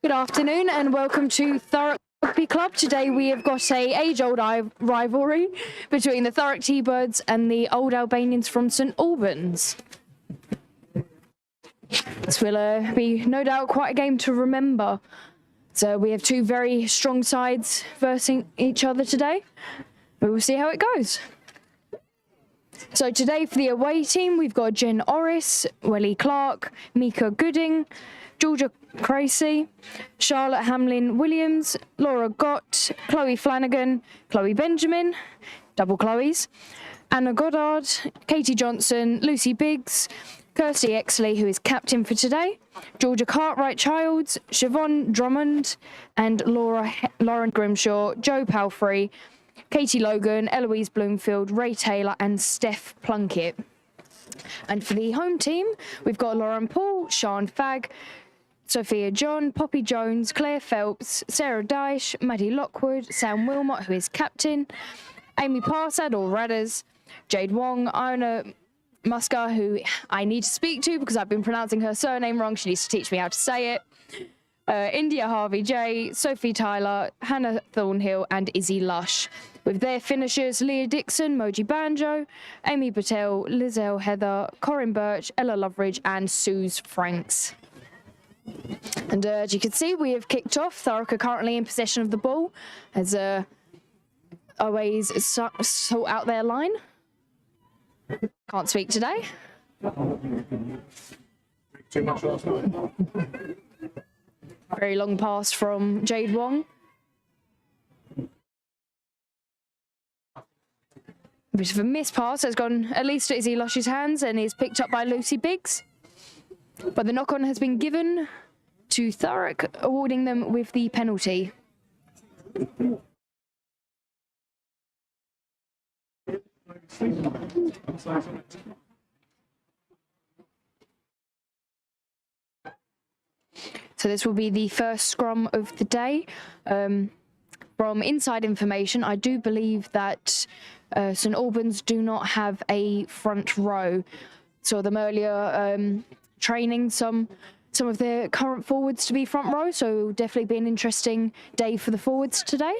Good afternoon and welcome to Thurrock Rugby Club. Today we have got a age-old rivalry between the Thurrock T-birds and the Old Albanians from St Albans. This will be no doubt quite a game to remember. So we have two very strong sides versing each other today. We will see how it goes. So today for the away team we've got Jen Orris, Welly Clark, Mika Gooding, Georgia Cracy, Charlotte Hamlin-Williams, Laura Gott, Chloe Flanagan, Chloe Benjamin, double Chloes, Anna Goddard, Katie Johnson, Lucy Biggs, Kirsty Exley, who is captain for today, Georgia Cartwright-Childs, Siobhan Drummond, and Lauren Grimshaw, Joe Palfrey, Katie Logan, Eloise Bloomfield, Ray Taylor, and Steph Plunkett. And for the home team, we've got Lauren Paul, Sean Fagg, Sophia John, Poppy Jones, Claire Phelps, Sarah Dyche, Maddie Lockwood, Sam Wilmot, who is captain, Amy Parsad, or Radders, Jade Wong, Iona Muska, who I need to speak to because I've been pronouncing her surname wrong. She needs to teach me how to say it. India Harvey J, Sophie Tyler, Hannah Thornhill, and Izzy Lush. With their finishers, Leah Dixon, Moji Banjo, Amy Patel, Lizelle Heather, Corinne Birch, Ella Loveridge, and Suze Franks. And as you can see, we have kicked off. Thurrock are currently in possession of the ball as always sort out their line. Can't speak today. Too much last night. Very long pass from Jade Wong. A bit of a missed pass has gone at least to Izzy Lush's hands and is picked up by Lucy Biggs. But the knock-on has been given to Thurrock, awarding them with the penalty. So this will be the first scrum of the day. From inside information, I do believe that St Albans do not have a front row. Saw them earlier training some of their current forwards to be front row, so it will definitely be an interesting day for the forwards today.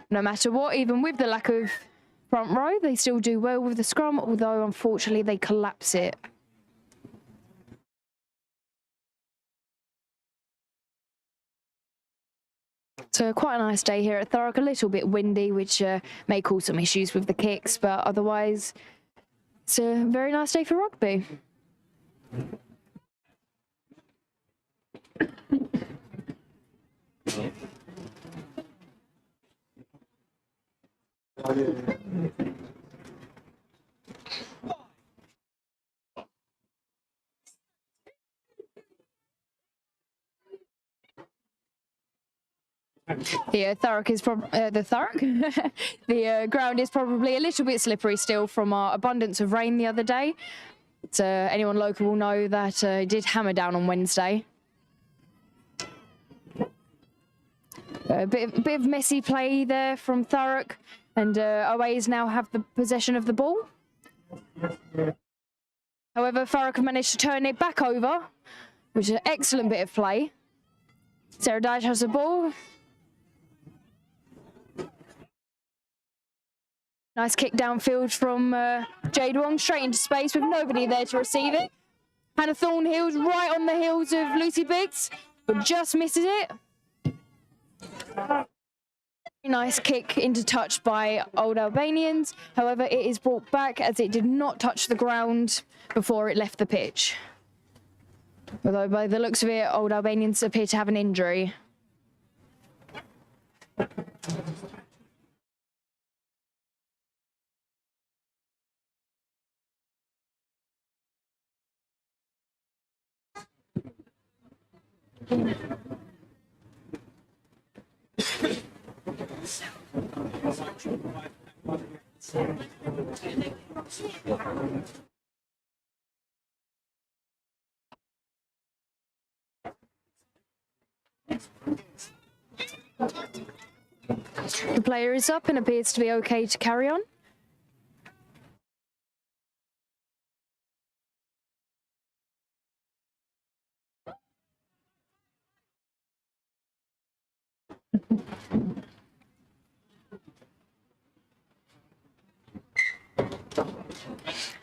No matter what, even with the lack of front row, they still do well with the scrum, although unfortunately they collapse it. So quite a nice day here at Thurrock, a little bit windy, which may cause some issues with the kicks, but otherwise it's a very nice day for rugby. The Thurrock is the ground is probably a little bit slippery still from our abundance of rain the other day. Anyone local will know that it did hammer down on Wednesday. A bit of messy play there from Thurrock, and OAs now have the possession of the ball. However, Thurrock have managed to turn it back over, which is an excellent bit of play. Sarah Dyche has the ball. Nice kick downfield from Jade Wong, straight into space with nobody there to receive it. Hannah Thornhill's right on the heels of Lucy Biggs, but just misses it. Nice kick into touch by Old Albanians. However, it is brought back as it did not touch the ground before it left the pitch. Although by the looks of it, Old Albanians appear to have an injury. The player is up and appears to be okay to carry on.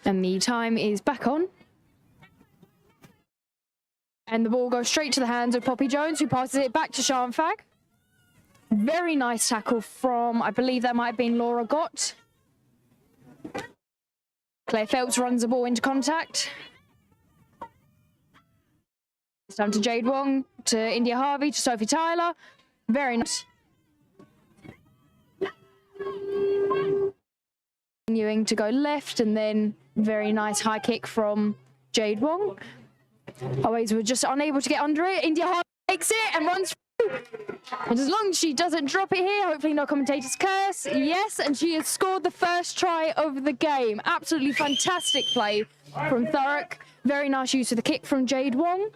And the time is back on. And the ball goes straight to the hands of Poppy Jones, who passes it back to Sian Fag. Very nice tackle from, I believe that might have been Laura Gott. Claire Phelps runs the ball into contact. It's time to Jade Wong, to India Harvey, to Sophie Tyler. Very nice. Continuing to go left, and then very nice high kick from Jade Wong. Always were just unable to get under it. India Harvey takes it and runs through. And as long as she doesn't drop it here, hopefully no commentators curse. Yes, and she has scored the first try of the game. Absolutely fantastic play from Thurrock. Very nice use of the kick from Jade Wong,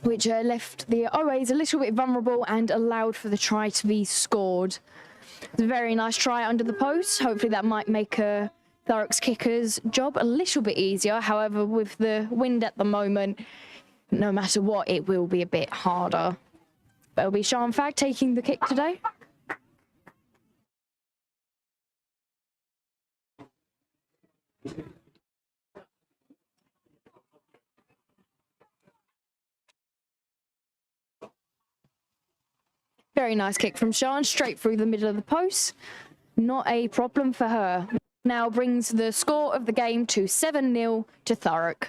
which left the OAs a little bit vulnerable and allowed for the try to be scored. It's a very nice try under the post. Hopefully that might make Thurrock's kicker's job a little bit easier. However, with the wind at the moment, no matter what, it will be a bit harder. But it'll be Sian Fag taking the kick today. Very nice kick from Sian, straight through the middle of the post. Not a problem for her. Now brings the score of the game to 7-0 to Thurrock.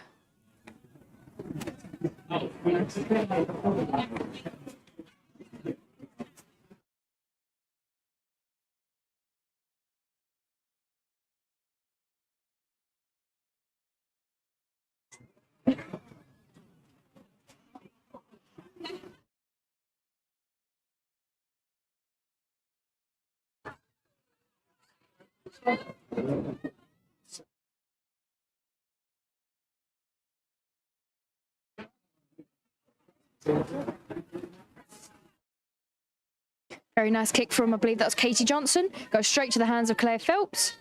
Very nice kick from, I believe that's Katie Johnson. Goes straight to the hands of Claire Phelps.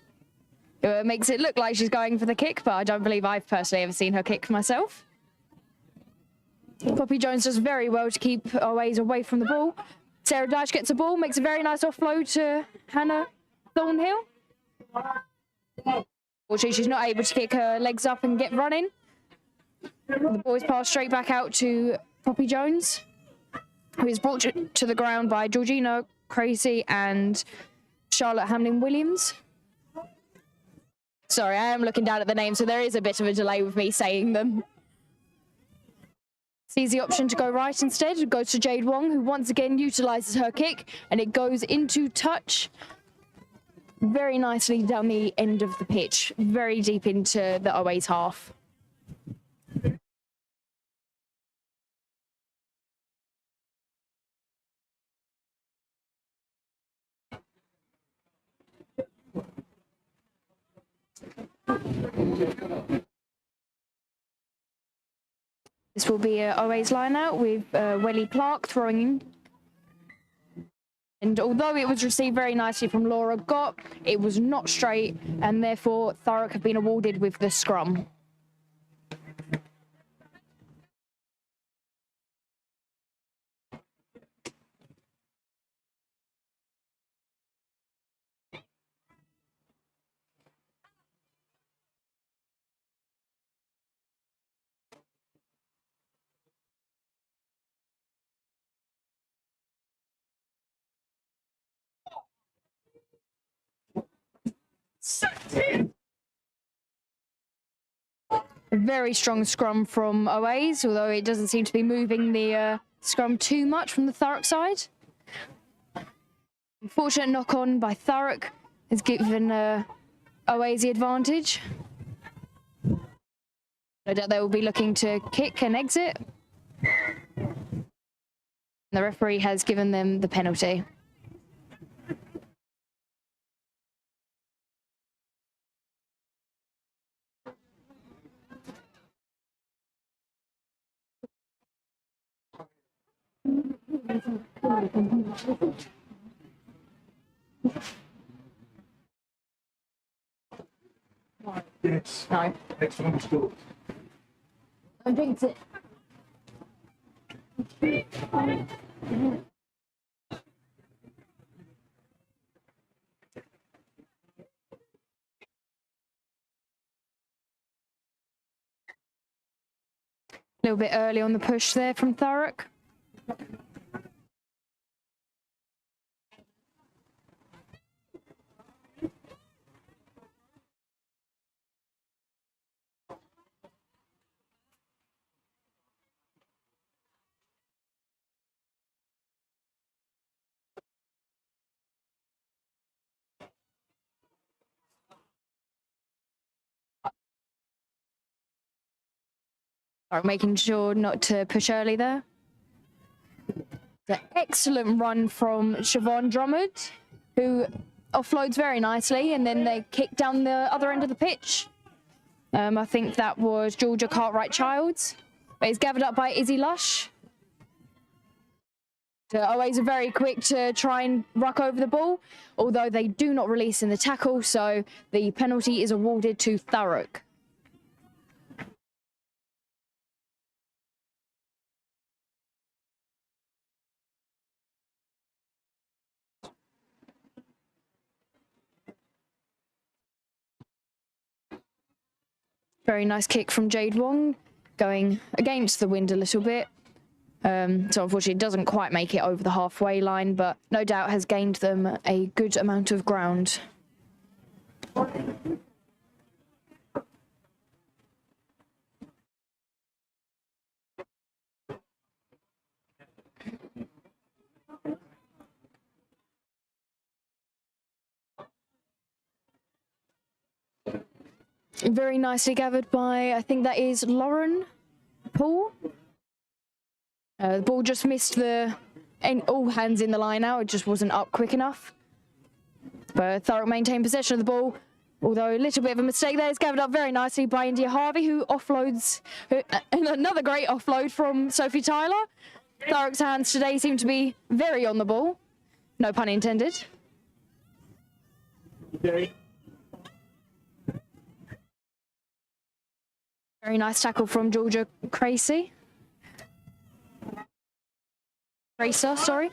It makes it look like she's going for the kick, but I don't believe I've personally ever seen her kick myself. Poppy Jones does very well to keep OAs away from the ball. Sarah Dash gets the ball, makes a very nice offload to Hannah Thornhill. Unfortunately, she's not able to kick her legs up and get running. The ball is passed straight back out to Poppy Jones, who is brought to the ground by Georgina Crazy and Charlotte Hamlin-Williams. Sorry, I am looking down at the name, so there is a bit of a delay with me saying them. Sees the option to go right instead. It goes to Jade Wong, who once again utilises her kick, and it goes into touch very nicely down the end of the pitch, very deep into the OA's half. This will be OA's line out with Welly Clark throwing in. And although it was received very nicely from Laura Gott, it was not straight, and therefore Thurrock have been awarded with the scrum. A very strong scrum from OAs, although it doesn't seem to be moving the scrum too much from the Thurrock side. Unfortunate knock-on by Thurrock has given OAs the advantage. No doubt they will be looking to kick and exit. The referee has given them the penalty. Yes. No. Next one score. I think it. little bit early on the push there from Thurrock. Making sure not to push early there. The excellent run from Siobhan Drummond, who offloads very nicely, and then they kick down the other end of the pitch. I think that was Georgia Cartwright-Childs, but it's gathered up by Izzy Lush. So always very quick to try and ruck over the ball, although they do not release in the tackle, so the penalty is awarded to Thurrock. Very nice kick from Jade Wong, going against the wind a little bit. So unfortunately it doesn't quite make it over the halfway line, but no doubt has gained them a good amount of ground. Very nicely gathered by, I think that is Lauren Paul. The ball just missed all hands in the line out. It just wasn't up quick enough. But Thurrock maintained possession of the ball, although a little bit of a mistake there. It's gathered up very nicely by India Harvey, who offloads, and another great offload from Sophie Tyler. Thurrock's hands today seem to be very on the ball. No pun intended. Okay. Very nice tackle from Georgia Tracer, sorry.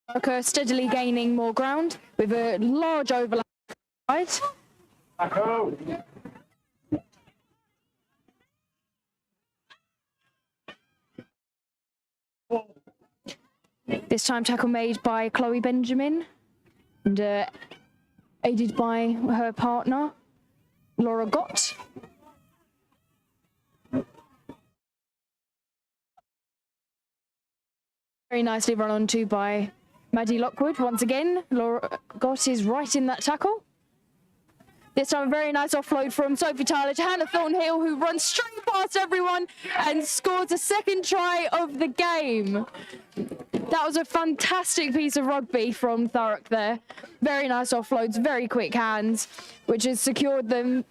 Thurrock steadily gaining more ground with a large overlap. This time tackle made by Chloe Benjamin and aided by her partner, Laura Gott. Very nicely run onto by Maddie Lockwood. Once again, Laura Gott is right in that tackle. This time a very nice offload from Sophie Tyler to Hannah Thornhill, who runs straight past everyone and scores a second try of the game. That was a fantastic piece of rugby from Thurrock there. Very nice offloads, very quick hands, which has secured them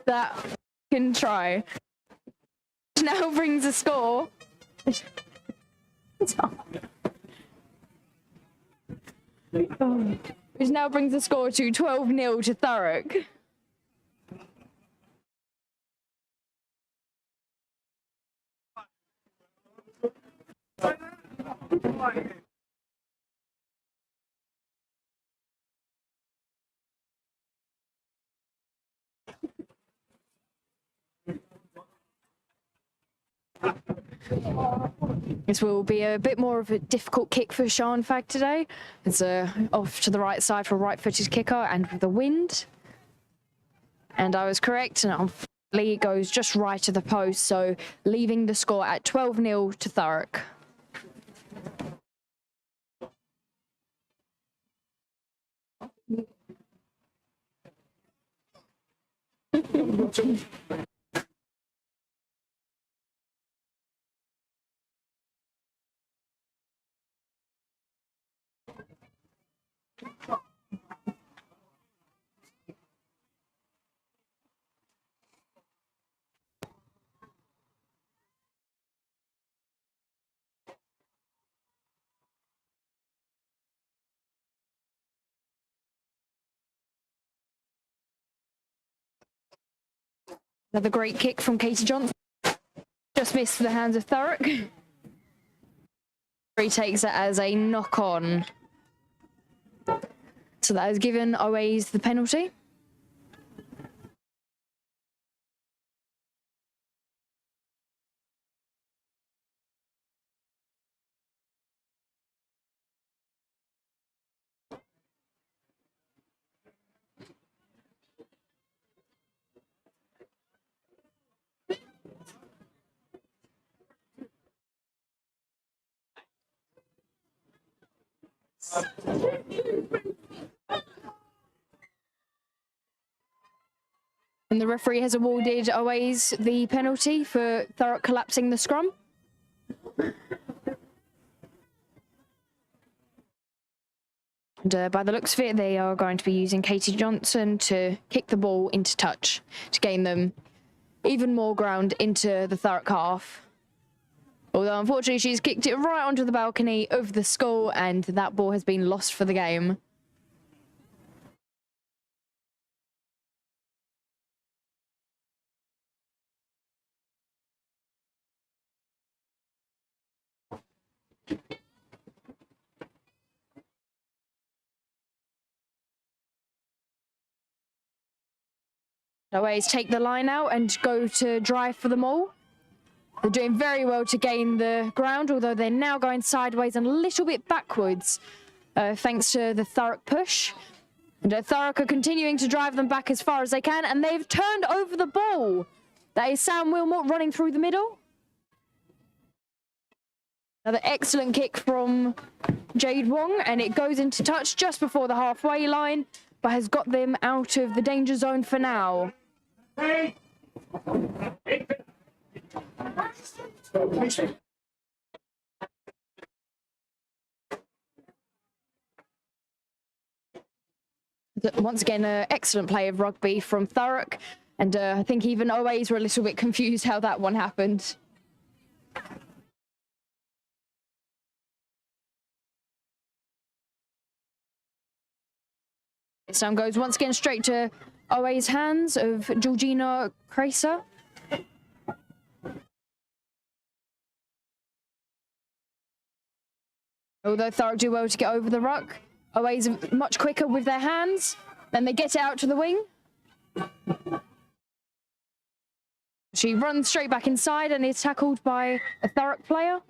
that can try. Now brings a score. Which now brings the score to 12-0 to Thurrock. This will be a bit more of a difficult kick for Sian Fag today. It's off to the right side for a right-footed kicker and with the wind. And I was correct, and unfortunately it goes just right to the post, so leaving the score at 12-0 to Thurrock. Another great kick from Katie Johnson. Just missed the hands of Thurrock. He takes it as a knock-on. So that has given Oways the penalty. And the referee has awarded Always the penalty for Thurrock collapsing the scrum. And by the looks of it, they are going to be using Katie Johnson to kick the ball into touch to gain them even more ground into the Thurrock half. Although, unfortunately, she's kicked it right onto the balcony of the school, and that ball has been lost for the game. Always take the line out and go to drive for the maul. They're doing very well to gain the ground, although they're now going sideways and a little bit backwards, thanks to the Thurrock push. And Thurrock are continuing to drive them back as far as they can, and they've turned over the ball. That is Sam Wilmot running through the middle. Another excellent kick from Jade Wong, and it goes into touch just before the halfway line, but has got them out of the danger zone for now. Once again, an excellent play of rugby from Thurrock, and I think even OAs were a little bit confused how that one happened. This time goes once again straight to OA's hands of Georgina Kraser. Although Thurrock do well to get over the ruck, OA's much quicker with their hands. Then they get it out to the wing. She runs straight back inside and is tackled by a Thurrock player.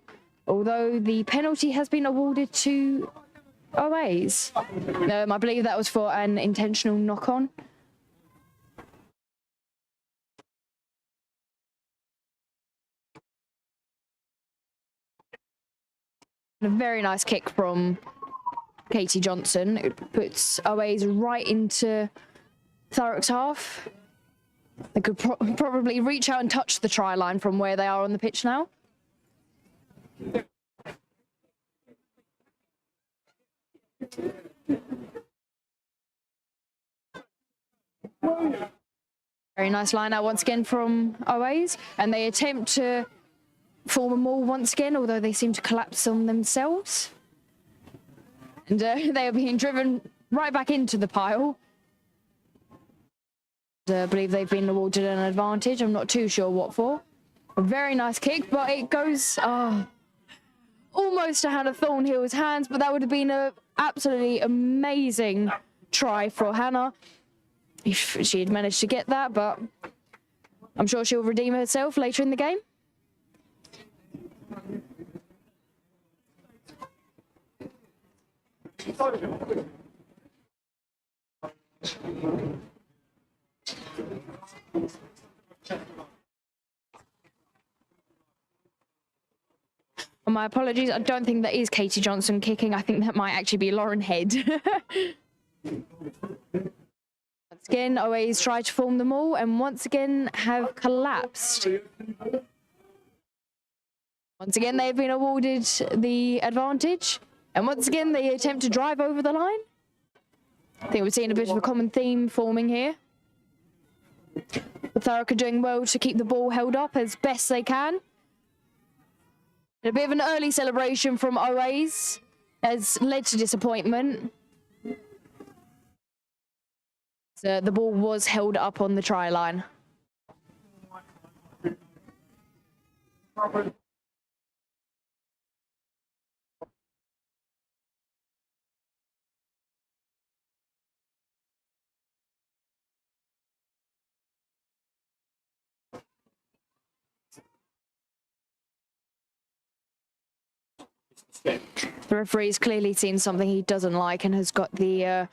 Although the penalty has been awarded to OAs. I believe that was for an intentional knock-on. A very nice kick from Katie Johnson. It puts OAs right into Thurrock's half. They could probably reach out and touch the try line from where they are on the pitch now. Very nice line out once again from OAs, and they attempt to form a maul once again, although they seem to collapse on themselves. And they are being driven right back into the pile. I believe they've been awarded an advantage. I'm not too sure what for. A very nice kick, but it goes almost to Hannah Thornhill's hands, but that would have been an absolutely amazing try for Hannah if she had managed to get that, but I'm sure she'll redeem herself later in the game. My apologies, I don't think that is Katie Johnson kicking. I think that might actually be Lauren Head. Once again, always try to form them all, and once again have collapsed. Once again, they've been awarded the advantage, and once again, they attempt to drive over the line. I think we're seeing a bit of a common theme forming here. The Thurrock are doing well to keep the ball held up as best they can. A bit of an early celebration from OAs has led to disappointment. So the ball was held up on the try line. The referee's clearly seen something he doesn't like and has got the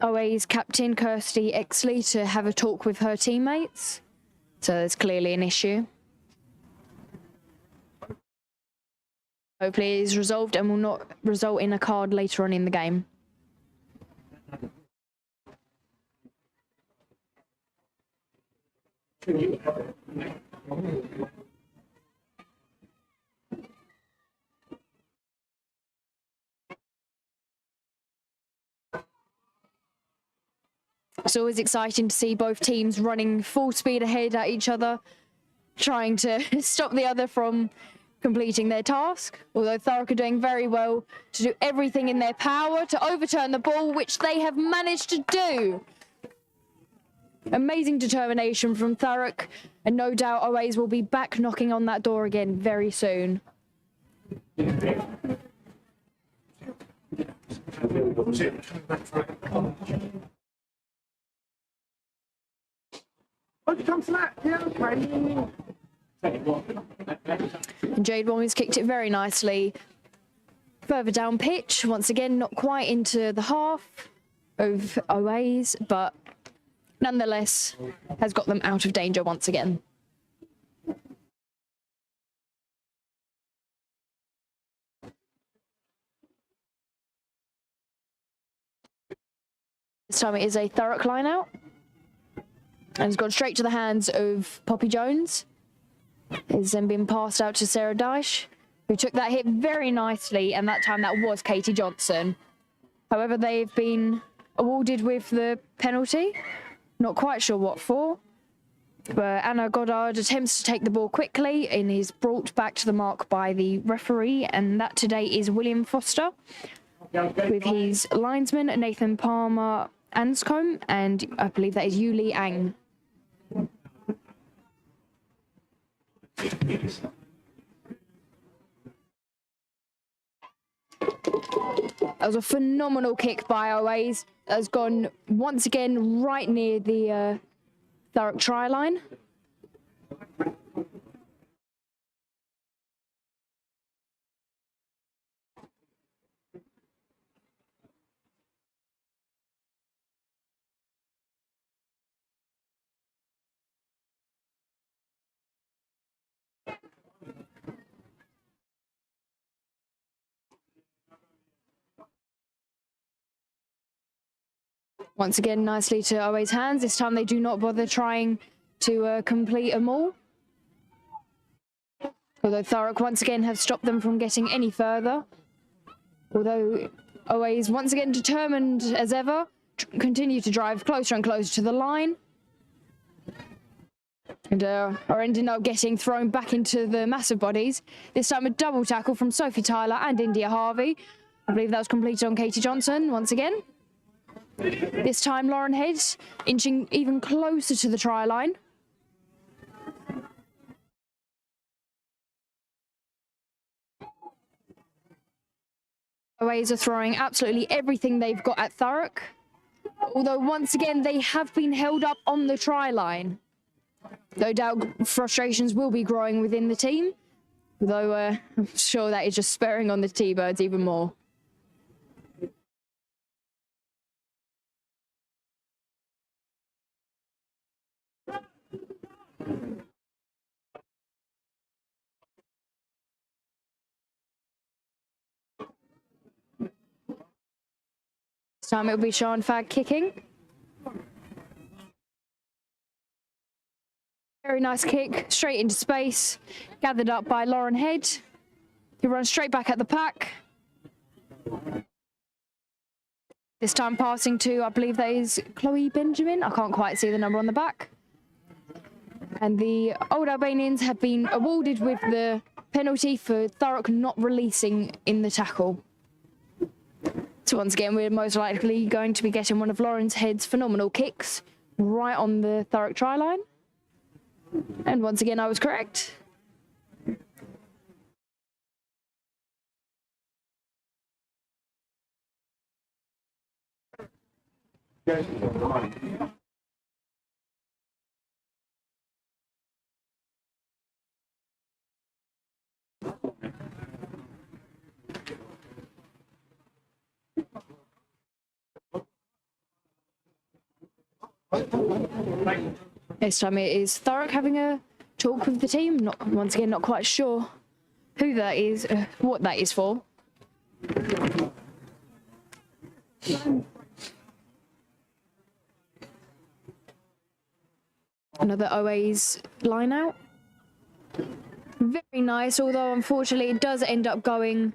OA's captain, Kirsty Exley, to have a talk with her teammates. So there's clearly an issue. Hopefully it is resolved and will not result in a card later on in the game. It's always exciting to see both teams running full speed ahead at each other, trying to stop the other from completing their task. Although Thurrock are doing very well to do everything in their power to overturn the ball, which they have managed to do. Amazing determination from Thurrock, and no doubt Oways will be back knocking on that door again very soon. And Jade Wong has kicked it very nicely. Further down pitch, once again, not quite into the half of Oways, but nonetheless has got them out of danger once again. This time it is a Thurrock line out. And it's gone straight to the hands of Poppy Jones. It's then been passed out to Sarah Dyche, who took that hit very nicely, and that time that was Katie Johnson. However, they've been awarded with the penalty. Not quite sure what for. But Anna Goddard attempts to take the ball quickly and is brought back to the mark by the referee, and that today is William Foster, with his linesman Nathan Palmer Anscombe, and I believe that is Yuli Ang. That was a phenomenal kick by Oways. That has gone once again right near the Thurrock try line. Once again, nicely to Oways' hands. This time they do not bother trying to complete a maul. Although Thurrock once again have stopped them from getting any further. Although Oways once again determined as ever, continue to drive closer and closer to the line. And are ending up getting thrown back into the massive bodies. This time a double tackle from Sophie Tyler and India Harvey. I believe that was completed on Katie Johnson once again. This time Lauren Head inching even closer to the try line. Oways are throwing absolutely everything they've got at Thurrock. Although once again they have been held up on the try line. No doubt frustrations will be growing within the team. Although I'm sure that is just spurring on the T-birds even more. This time it'll be Sean Fagg kicking. Very nice kick, straight into space, gathered up by Lauren Head, who runs straight back at the pack. This time passing to, I believe that is Chloe Benjamin. I can't quite see the number on the back. And the Old Albanians have been awarded with the penalty for Thurrock not releasing in the tackle. So once again, we're most likely going to be getting one of Lauren Head's phenomenal kicks right on the Thurrock try line. And once again, I was correct. This time it is Thurrock having a talk with the team. Once again, not quite sure who that is, what that is for. Another OA's line out. Very nice, although unfortunately it does end up going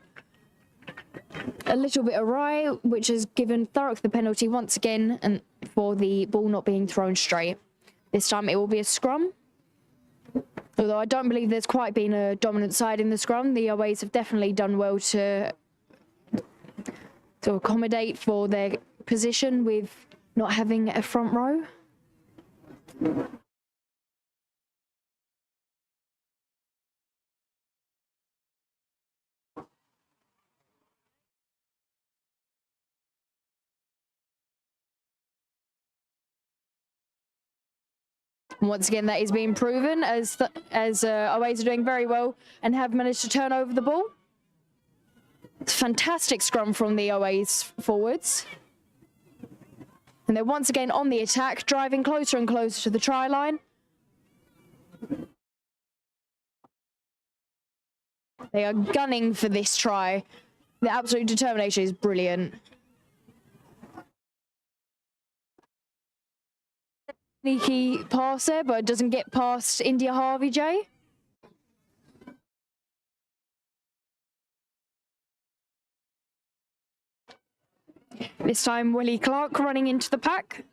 a little bit awry, which has given Thurrock the penalty once again, and for the ball not being thrown straight. This time it will be a scrum. Although I don't believe there's quite been a dominant side in the scrum, the OAs have definitely done well to accommodate for their position with not having a front row. Once again, that is being proven as OAs are doing very well and have managed to turn over the ball. It's a fantastic scrum from the OAs forwards. And they're once again on the attack, driving closer and closer to the try line. They are gunning for this try. The absolute determination is brilliant. Sneaky pass there, but it doesn't get past India Harvey J. This time, Willie Clark running into the pack.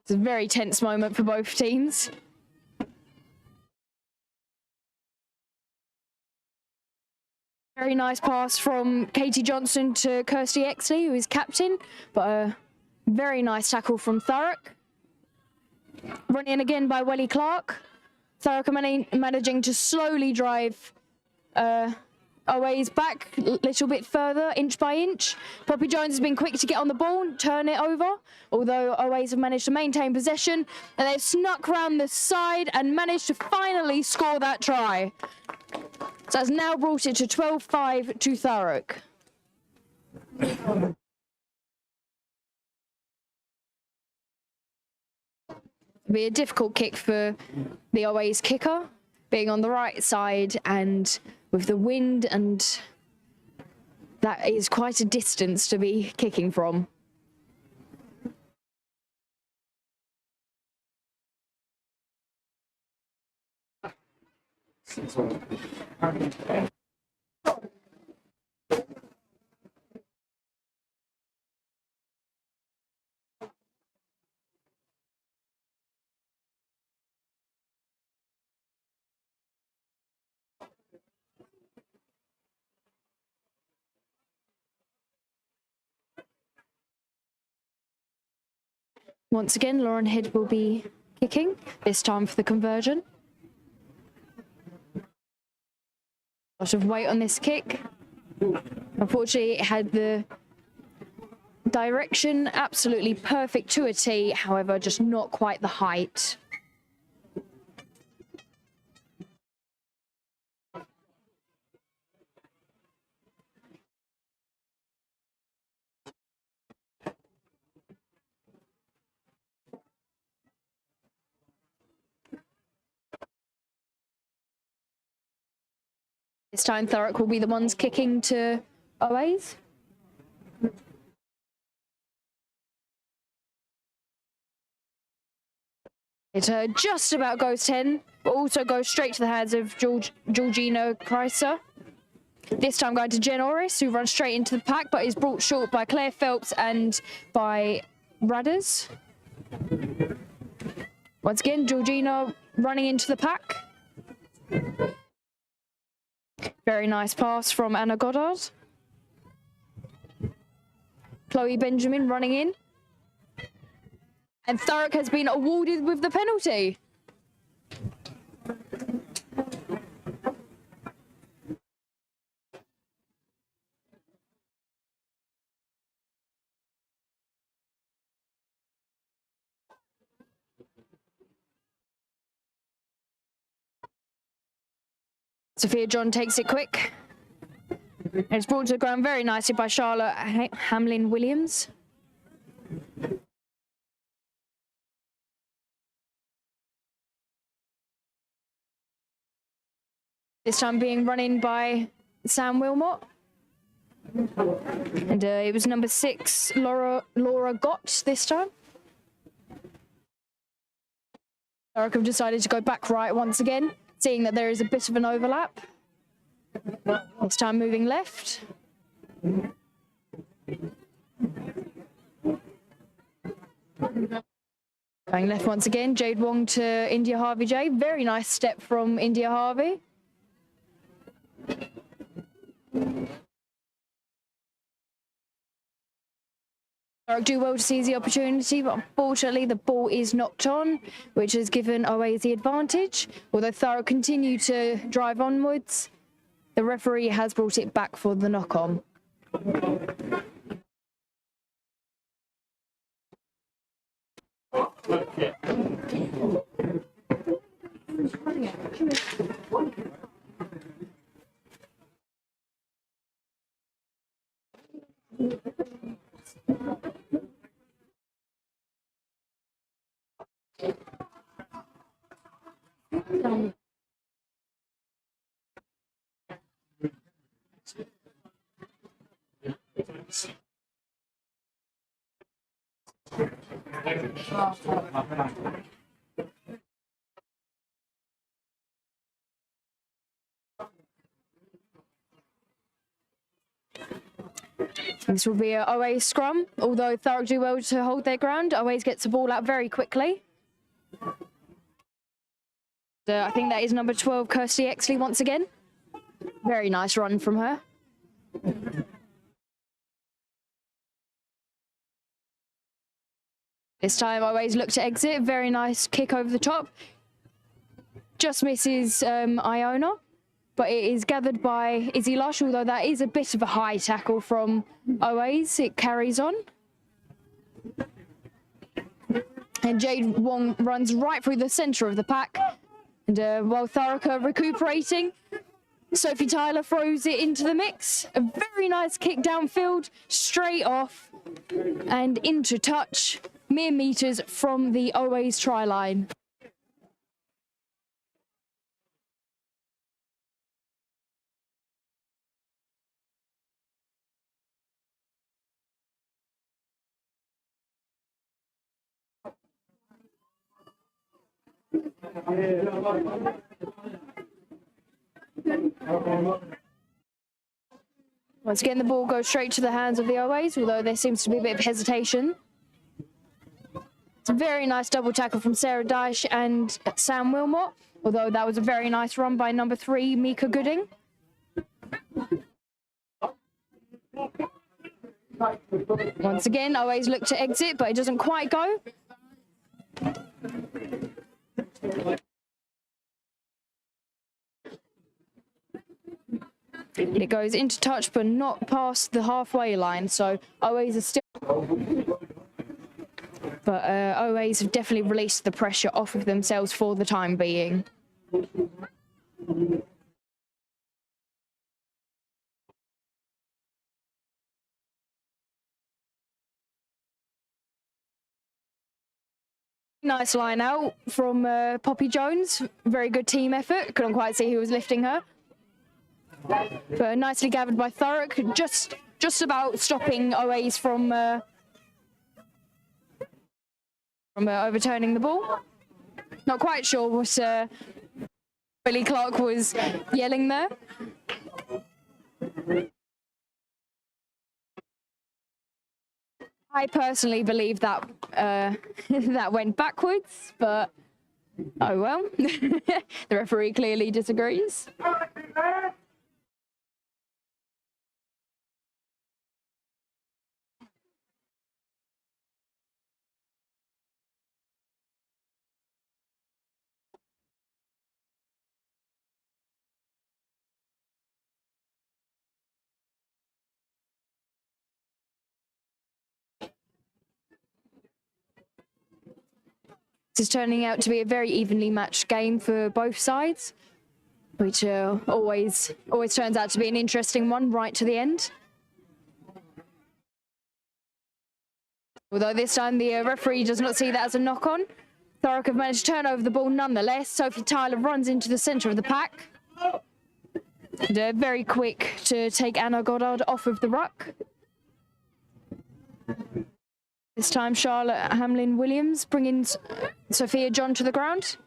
It's a very tense moment for both teams. Very nice pass from Katie Johnson to Kirsty Exley, who is captain, but a very nice tackle from Thurrock. Run in again by Welly Clark. Thurrock are managing to slowly drive OA's back a little bit further, inch by inch. Poppy Jones has been quick to get on the ball and turn it over, although OA's have managed to maintain possession, and they've snuck round the side and managed to finally score that try. So that's now brought it to 12-5 to Thurrock. It'll be a difficult kick for the OA's kicker, being on the right side and with the wind, and that is quite a distance to be kicking from. Once again, Lauren Head will be kicking, this time for the conversion. A lot of weight on this kick. Unfortunately, it had the direction absolutely perfect to a T, however, just not quite the height. This time Thurrock will be the ones kicking to OA's. It just about goes 10, but also goes straight to the hands of Georgina Kreiser. This time going to Jen Orris, who runs straight into the pack, but is brought short by Claire Phelps and by Radders. Once again, Georgina running into the pack. Very nice pass from Anna Goddard. Chloe Benjamin running in. And Thurrock has been awarded with the penalty. Sophia John takes it quick. And it's brought to the ground very nicely by Charlotte Hamlin-Williams. This time being run in by Sam Wilmot. And it was number 6, Laura Gott this time. Thurrock have decided to go back right once again, seeing that there is a bit of an overlap. This time moving left. Going left once again, Jade Wong to India Harvey J. Very nice step from India Harvey. Thurrock do well to seize the opportunity, but unfortunately the ball is knocked on, which has given Always the advantage. Although Thurrock continue to drive onwards, the referee has brought it back for the knock-on. This will be an OA scrum. Although Thurrock do well to hold their ground, Always gets the ball out very quickly. I think that is number 12, Kirsty Exley once again. Very nice run from her. This time Always look to exit. Very nice kick over the top. Just misses Iona, but it is gathered by Izzy Lush, although that is a bit of a high tackle from Always. It carries on. And Jade Wong runs right through the centre of the pack. And while Thurrock are recuperating, Sophie Tyler throws it into the mix. A very nice kick downfield, straight off and into touch, mere meters from the Always try line. Once again, the ball goes straight to the hands of the Always, although there seems to be a bit of hesitation. It's a very nice double tackle from Sarah Dyche and Sam Wilmot, although that was a very nice run by number 3, Mika Gooding. Once again, Always look to exit, but it doesn't quite go. It goes into touch, but not past the halfway line, so Always are still... But Always have definitely released the pressure off of themselves for the time being. Nice line out from Poppy Jones. Very good team effort. Couldn't quite see who was lifting her. But nicely gathered by Thurrock, just about stopping Always from overturning the ball. Not quite sure what Billy Clark was yelling there. I personally believe that that went backwards, but oh well. The referee clearly disagrees. This is turning out to be a very evenly matched game for both sides. which always turns out to be an interesting one right to the end. Although this time the referee does not see that as a knock-on. Thurrock have managed to turn over the ball nonetheless. Sophie Tyler runs into the centre of the pack. And, very quick to take Anna Goddard off of the ruck. This time Charlotte Hamlin-Williams bringing Sophia John to the ground.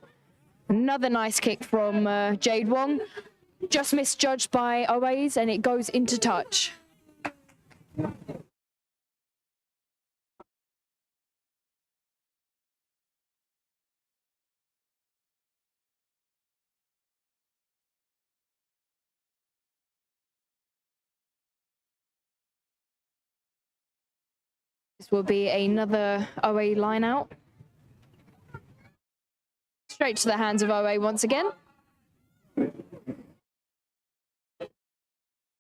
Another nice kick from Jade Wong. Just misjudged by Owais and it goes into touch. This will be another OA line out. Straight to the hands of OA once again. It's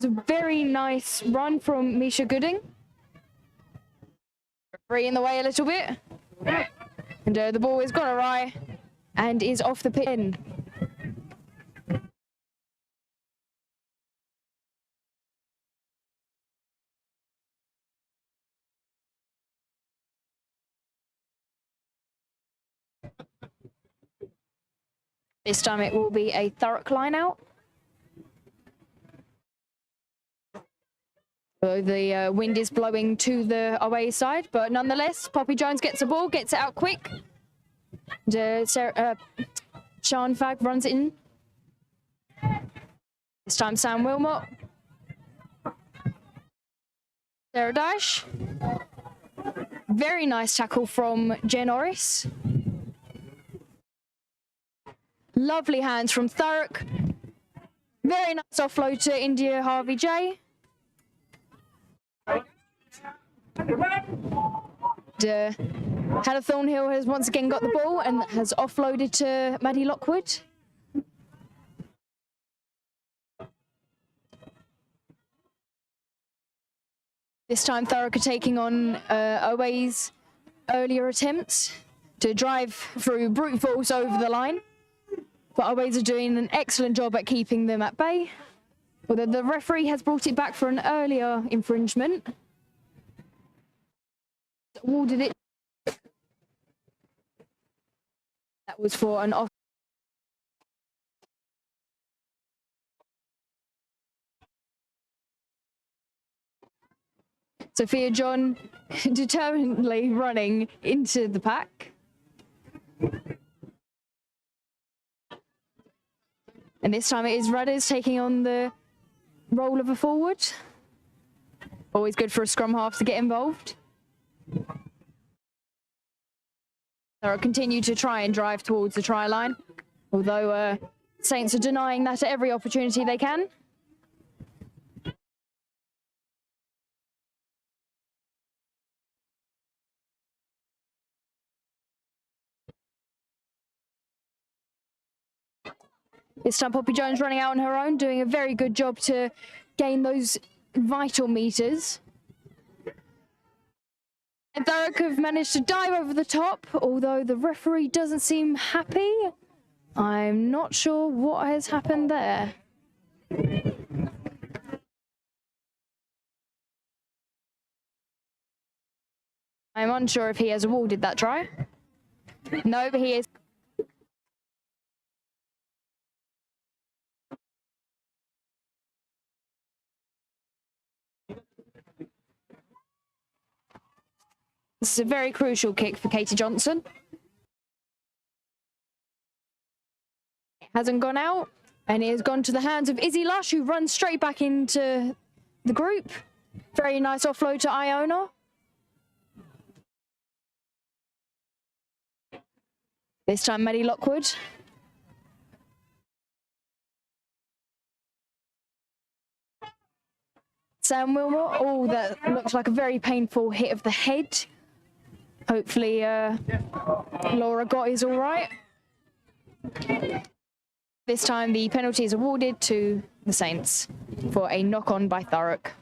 a very nice run from Misha Gooding. Referee in the way a little bit. And the ball has gone awry and is off the pin. This time it will be a Thurrock line out. So the wind is blowing to the away side, but nonetheless, Poppy Jones gets the ball, gets it out quick. Sean Fagg runs it in. This time Sam Wilmot. Sarah Dash. Very nice tackle from Jen Norris. Lovely hands from Thurrock. Very nice offload to India Harvey J. Hannah Thornhill has once again got the ball and has offloaded to Maddie Lockwood. This time Thurrock are taking on Owais' earlier attempts to drive through brute force over the line. But Owais are doing an excellent job at keeping them at bay. Although the referee has brought it back for an earlier infringement. Awarded it. That was for an off. Sophia John determinedly running into the pack. And this time it is Rudders taking on the role of a forward. Always good for a scrum half to get involved. They'll continue to try and drive towards the try line, although Saints are denying that at every opportunity they can. This time Poppy Jones running out on her own, doing a very good job to gain those vital meters. And Thurrock have managed to dive over the top, although the referee doesn't seem happy. I'm not sure what has happened there. I'm unsure if he has awarded that try. No, but he is. This is a very crucial kick for Katie Johnson. It hasn't gone out, and it has gone to the hands of Izzy Lush, who runs straight back into the group. Very nice offload to Iona. This time, Maddie Lockwood. Sam Wilmot. Oh, that looks like a very painful hit of the head. Hopefully, Laura Gott is all right. This time, the penalty is awarded to the Saints for a knock-on by Thurrock.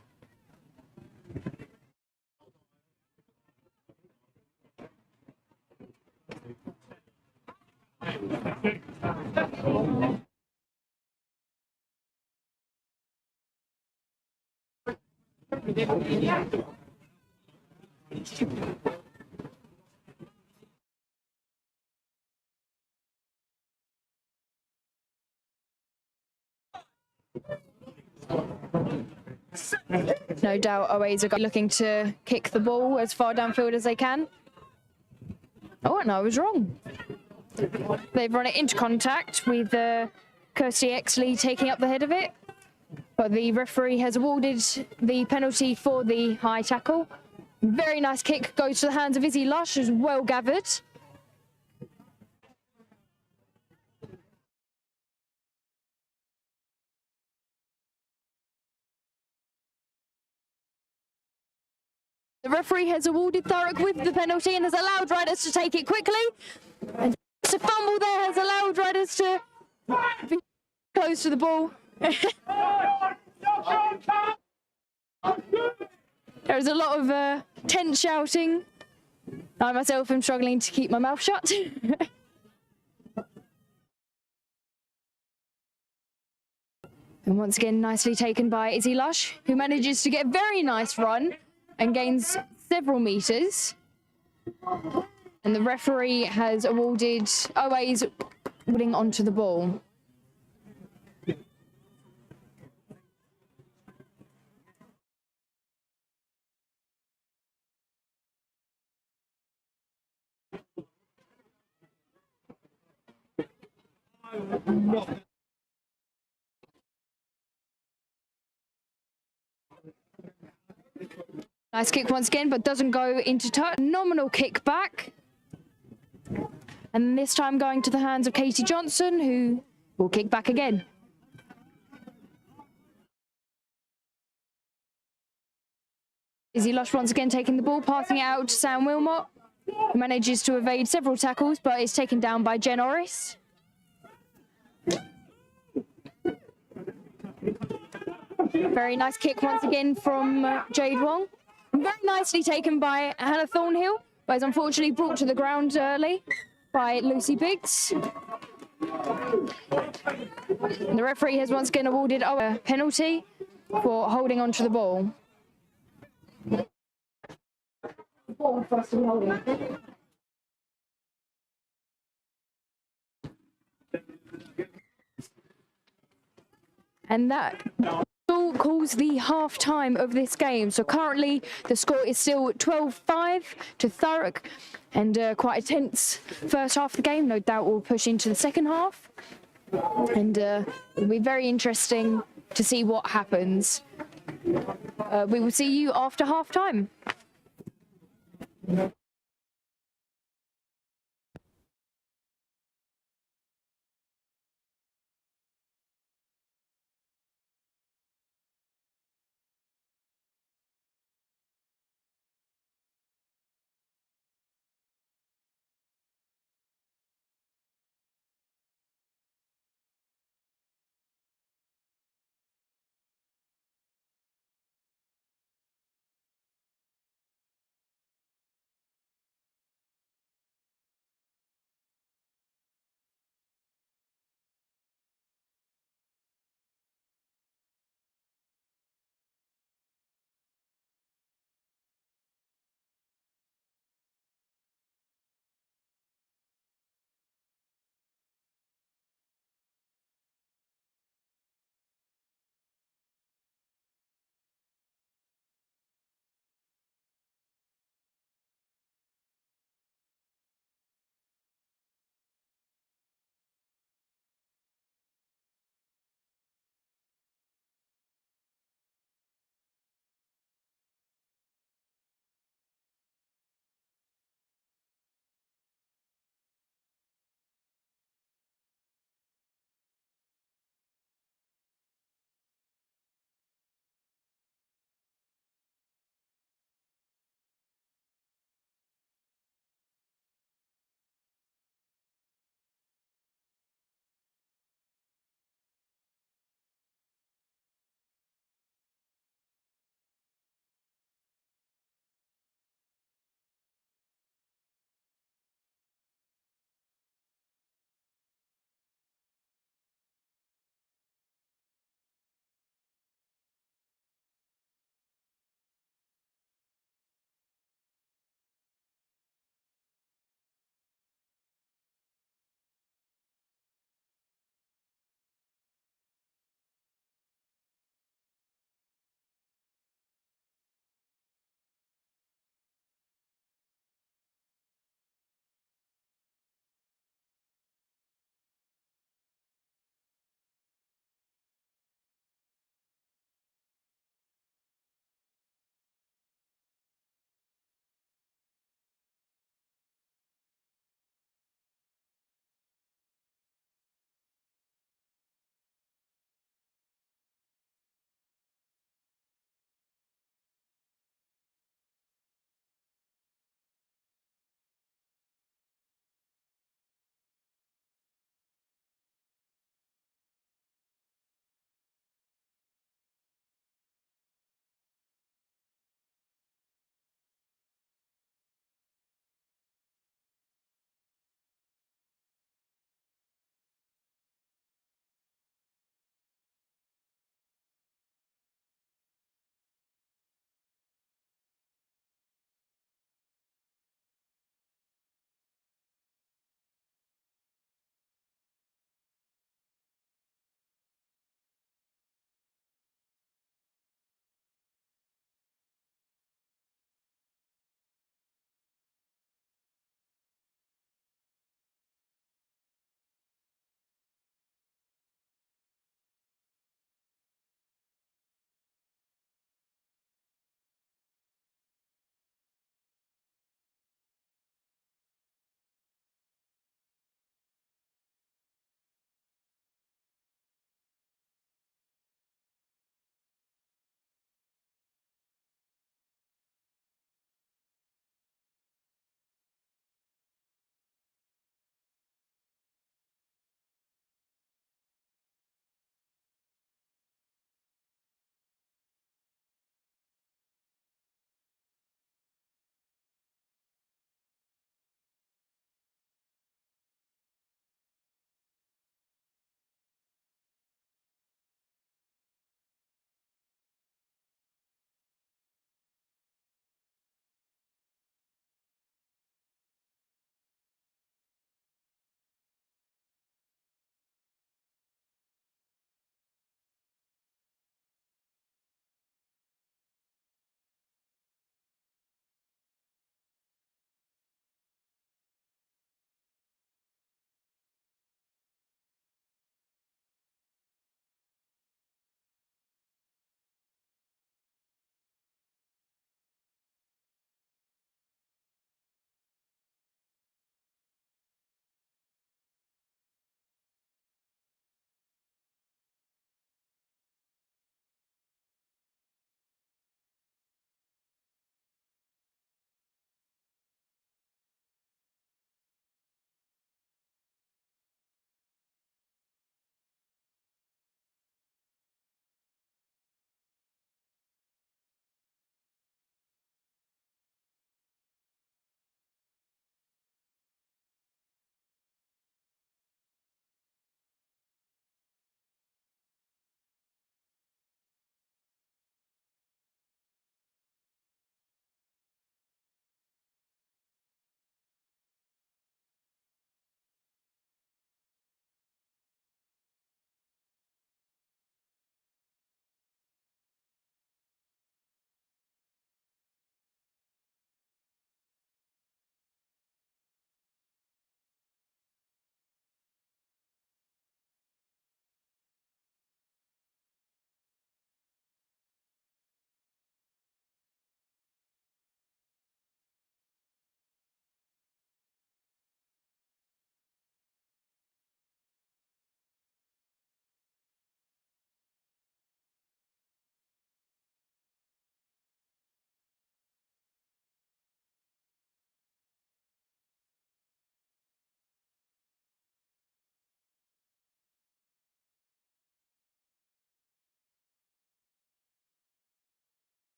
No doubt Oa's are looking to kick the ball as far downfield as they can. Oh, and I was wrong. They've run it into contact with Kirsty Exley taking up the head of it. But the referee has awarded the penalty for the high tackle. Very nice kick goes to the hands of Izzy Lush, who's well gathered. The referee has awarded Thurrock with the penalty and has allowed riders to take it quickly. And a fumble there has allowed riders to be close to the ball. There is a lot of tense shouting. I myself am struggling to keep my mouth shut. And once again, nicely taken by Izzy Lush, who manages to get a very nice run and gains several meters. And the referee has awarded OA's putting onto the ball. Nice kick once again, but doesn't go into touch. Nominal kick back. And this time going to the hands of Katie Johnson, who will kick back again. Izzy Lush once again taking the ball, passing it out to Sam Wilmot, who manages to evade several tackles, but is taken down by Jen Orris. Very nice kick once again from Jade Wong. Very nicely taken by Hannah Thornhill, but is unfortunately brought to the ground early by Lucy Biggs. And the referee has once again awarded a penalty for holding onto the ball. And that calls the half time of this game. So currently the score is still 12-5 to Thurrock, and quite a tense first half of the game. No doubt we'll push into the second half, and it'll be very interesting to see what happens. We will see you after half time.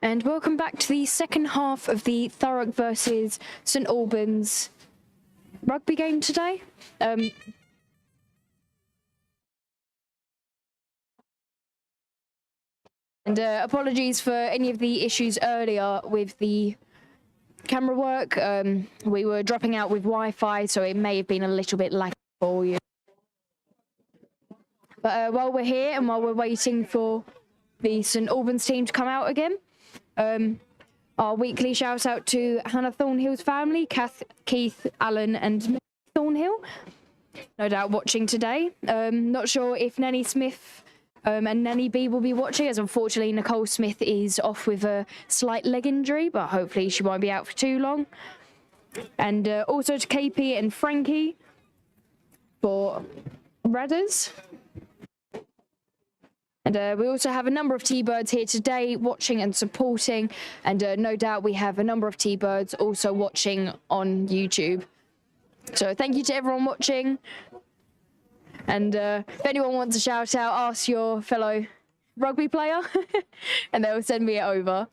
And welcome back to the second half of the Thurrock versus St Albans rugby game today. And apologies for any of the issues earlier with the camera work. We were dropping out with Wi-Fi, so it may have been a little bit laggy for you. But while we're here and while we're waiting for the St Albans team to come out again, our weekly shout out to Hannah Thornhill's family, Keith, Alan and Mary Thornhill, no doubt watching today. Not sure if Nanny Smith and Nanny B will be watching, as unfortunately Nicole Smith is off with a slight leg injury, but hopefully she won't be out for too long. And also to KP and Frankie for Radders. And we also have a number of T-birds here today watching and supporting, and no doubt we have a number of T-birds also watching on YouTube. So thank you to everyone watching. And if anyone wants a shout out, ask your fellow rugby player and they'll send me it over.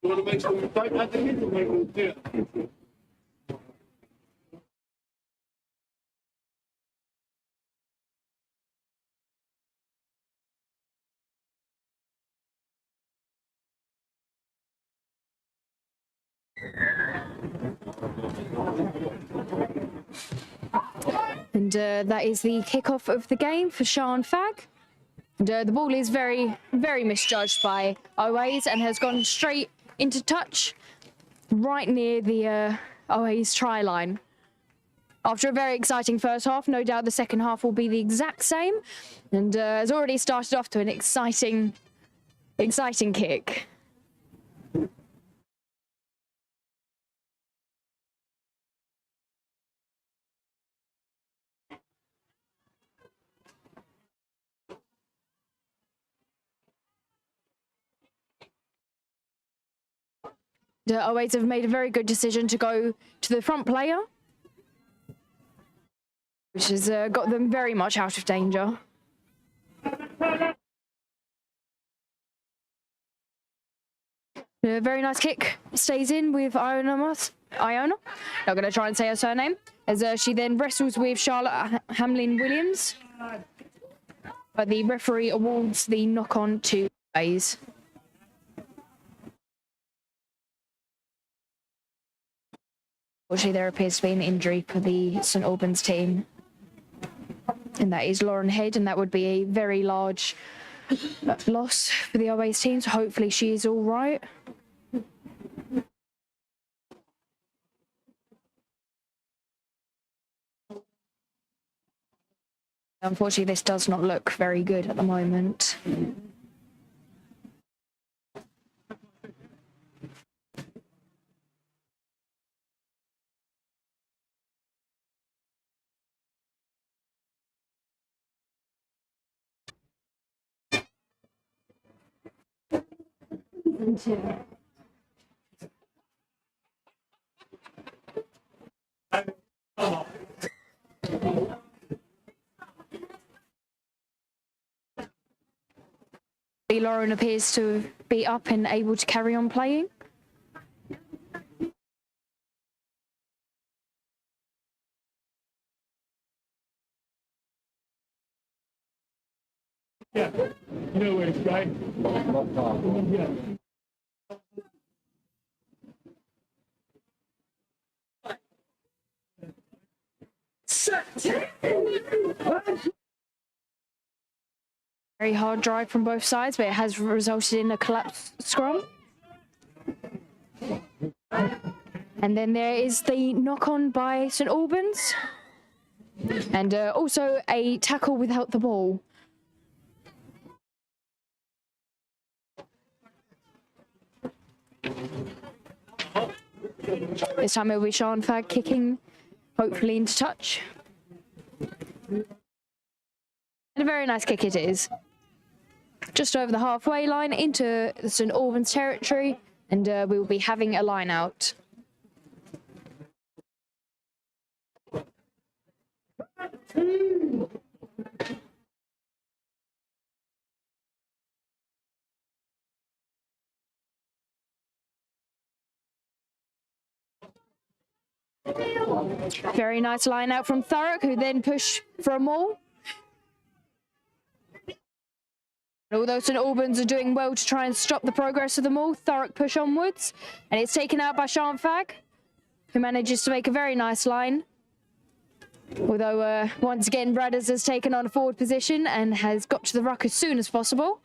You want to make sure we don't have the kids or make them do it? And that is the kickoff of the game for Sean Fag. And the ball is very, very misjudged by Oways and has gone straight into touch right near the Oways try line. After a very exciting first half, no doubt the second half will be the exact same, and has already started off to an exciting kick. The Oways have made a very good decision to go to the front player, which has got them very much out of danger. A very nice kick stays in with Iona. Not going to try and say her surname, as she then wrestles with Charlotte Hamlin-Williams. But the referee awards the knock-on to Oways. Unfortunately, there appears to be an injury for the St Albans team, and that is Lauren Head, and that would be a very large loss for the Oways team, so hopefully she is all right. Unfortunately, this does not look very good at the moment. Lauren appears to be up and able to carry on playing. Yeah, no worries, right? Yeah. Very hard drive from both sides, but it has resulted in a collapsed scrum. And then there is the knock-on by St Albans. And also a tackle without the ball. This time it will be Sean Fag kicking, hopefully into touch. And a very nice kick it is. just over the halfway line into St Albans territory, and we will be having a line out. Very nice line out from Thurrock, who then push for a maul. Although St Albans are doing well to try and stop the progress of the maul, Thurrock push onwards, and it's taken out by Shanfag, who manages to make a very nice line. Although, once again, Bradders has taken on a forward position and has got to the ruck as soon as possible.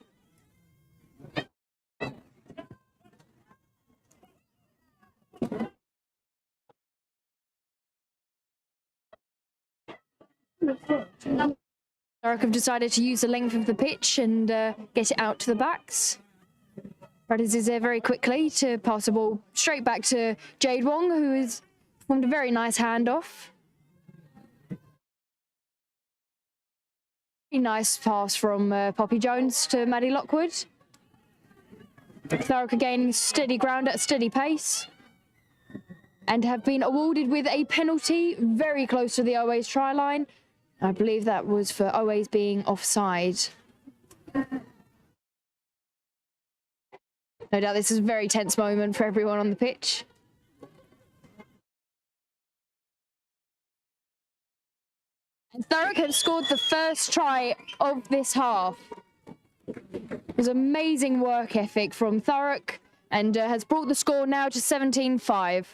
Thurrock have decided to use the length of the pitch and get it out to the backs. Bradders is there very quickly to pass the ball straight back to Jade Wong, who has formed a very nice handoff. Very nice pass from Poppy Jones to Maddie Lockwood. Thurrock are gaining steady ground at a steady pace and have been awarded with a penalty very close to the Always try line. I believe that was for Always being offside. No doubt this is a very tense moment for everyone on the pitch. And Thurrock have scored the first try of this half. It was amazing work ethic from Thurrock and has brought the score now to 17-5.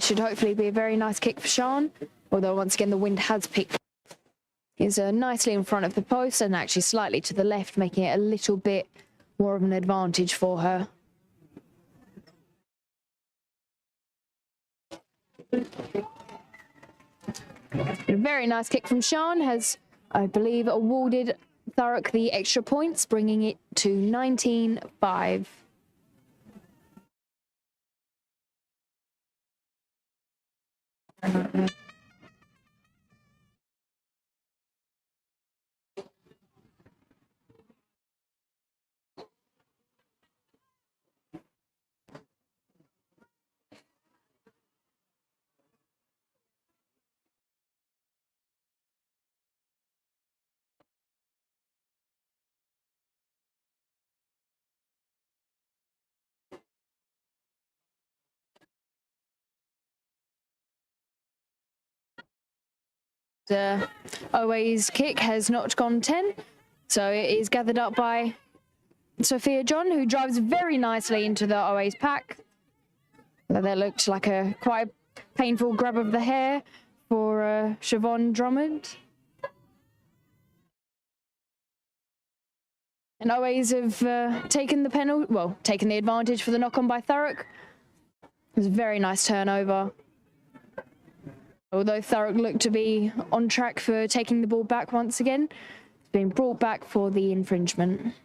Should hopefully be a very nice kick for Sian, although once again the wind has picked. He's nicely in front of the post and actually slightly to the left, making it a little bit more of an advantage for her. A very nice kick from Sian has, I believe, awarded Thurrock the extra points, bringing it to 19-5. The Always kick has not gone 10, so it is gathered up by Sophia John, who drives very nicely into the Always pack. That looked like a quite painful grab of the hair for Siobhan Drummond. And Always have taken the penalty, well, taken the advantage for the knock-on by Thurrock. It was a very nice turnover. Although Thurrock looked to be on track for taking the ball back once again, it's been brought back for the infringement.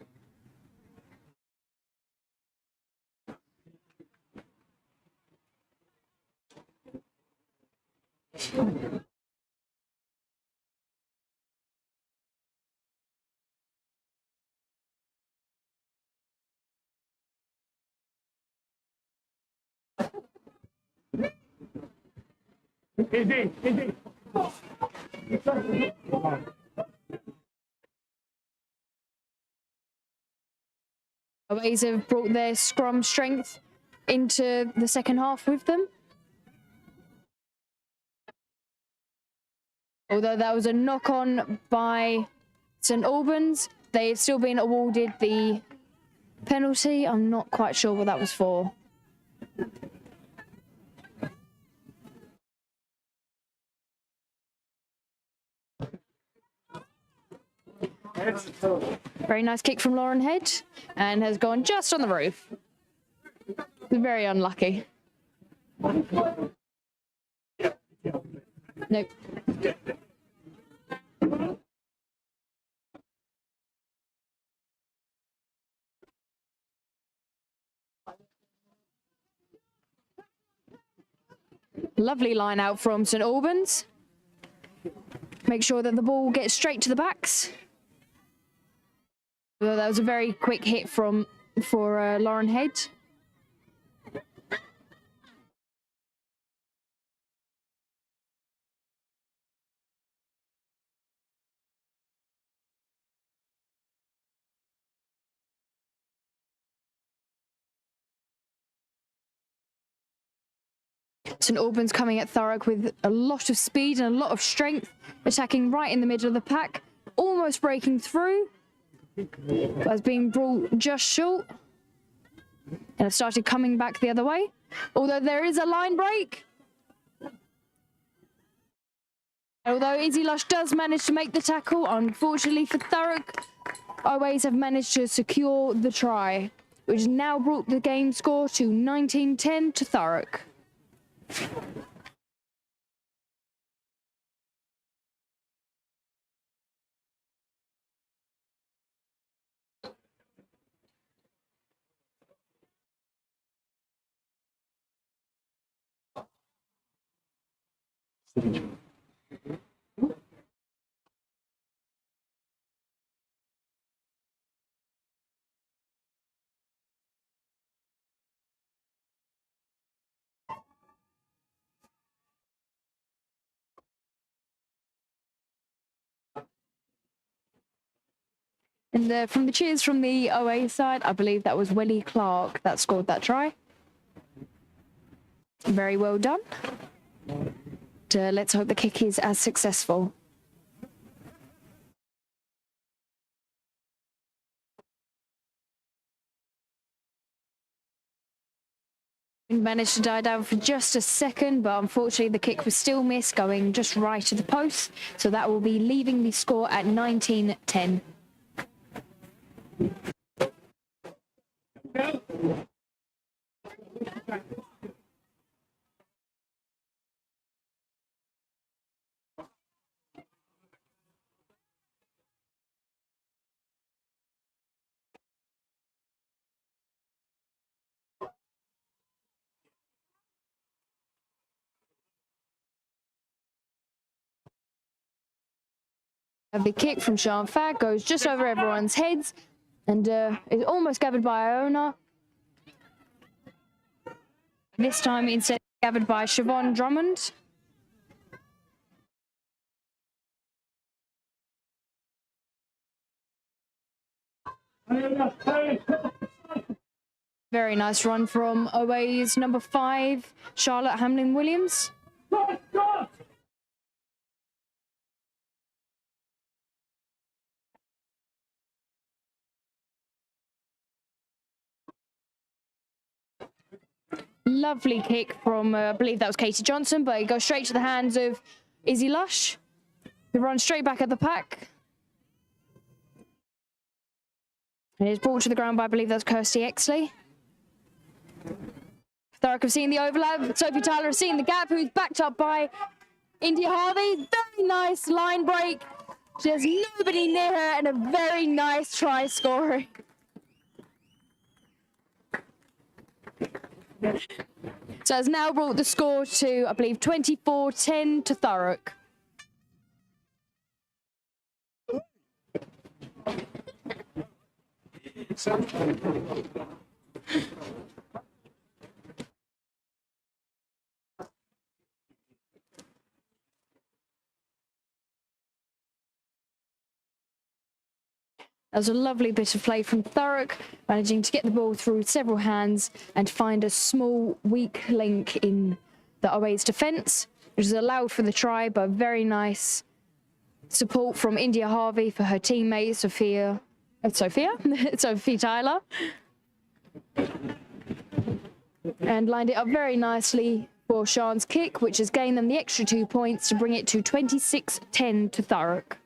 Easy. Always have brought their scrum strength into the second half with them. Although that was a knock-on by St Albans, they've still been awarded the penalty. I'm not quite sure what that was for. Very nice kick from Lauren Head, and has gone just on the roof. Very unlucky. Nope. Lovely line out from St Albans. Make sure that the ball gets straight to the backs. Well, that was a very quick hit for Lauren Head. St Albans coming at Thurrock with a lot of speed and a lot of strength, attacking right in the middle of the pack, almost breaking through, but has been brought just short and have started coming back the other way. Although there is a line break. Although Izzy Lush does manage to make the tackle, unfortunately for Thurrock, Always have managed to secure the try, which has now brought the game score to 19-10 to Thurrock. And from the cheers from the OA side, I believe that was Welly Clark that scored that try. Very well done. Let's hope the kick is as successful. Managed to die down for just a second, but unfortunately the kick was still missed, going just right to the post. So that will be leaving the score at 19-10. The kick from Sean Fagg goes just over everyone's heads and is almost gathered by Iona. This time instead gathered by Siobhan Drummond. Very nice run from OA's number 5, Charlotte Hamlin-Williams. Lovely kick from, I believe that was Katie Johnson, but it goes straight to the hands of Izzy Lush, who runs straight back at the pack. And it's brought to the ground by, I believe that's Kirsty Exley. Thurrock have seen the overlap. Sophie Tyler has seen the gap, who's backed up by India Harvey. Very nice line break. She has nobody near her and a very nice try scoring. So it's now brought the score to, I believe, 24-10 to Thurrock. That was a lovely bit of play from Thurrock, managing to get the ball through several hands and find a small weak link in the OA's defence, which is allowed for the try, but very nice support from India Harvey for her teammate Sophie Tyler. And lined it up very nicely for Sean's kick, which has gained them the extra 2 points to bring it to 26-10 to Thurrock.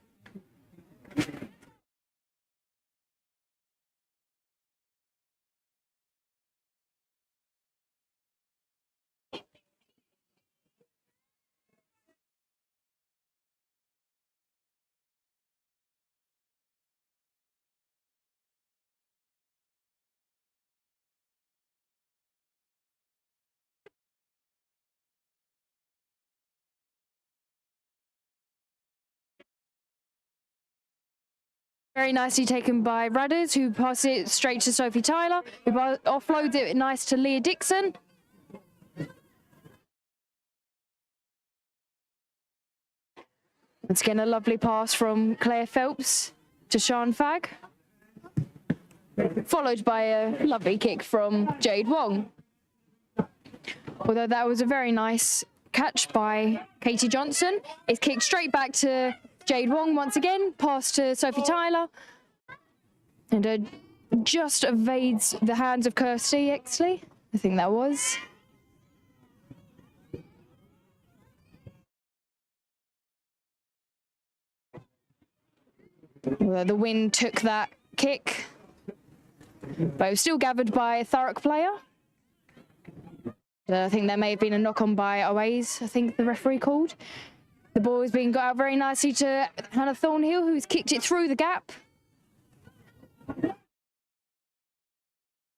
Very nicely taken by Radders, who passes it straight to Sophie Tyler, who offloads it nice to Leah Dixon. Once again, a lovely pass from Claire Phelps to Sian Fag, followed by a lovely kick from Jade Wong. Although that was a very nice catch by Katie Johnson. It's kicked straight back to Jade Wong once again, pass to Sophie Tyler, and just evades the hands of Kirsty Exley. I think that was. Well, the wind took that kick, but it was still gathered by a Thurrock player. I think there may have been a knock-on by Oways, I think the referee called. The ball has been got out very nicely to Hannah Thornhill, who's kicked it through the gap.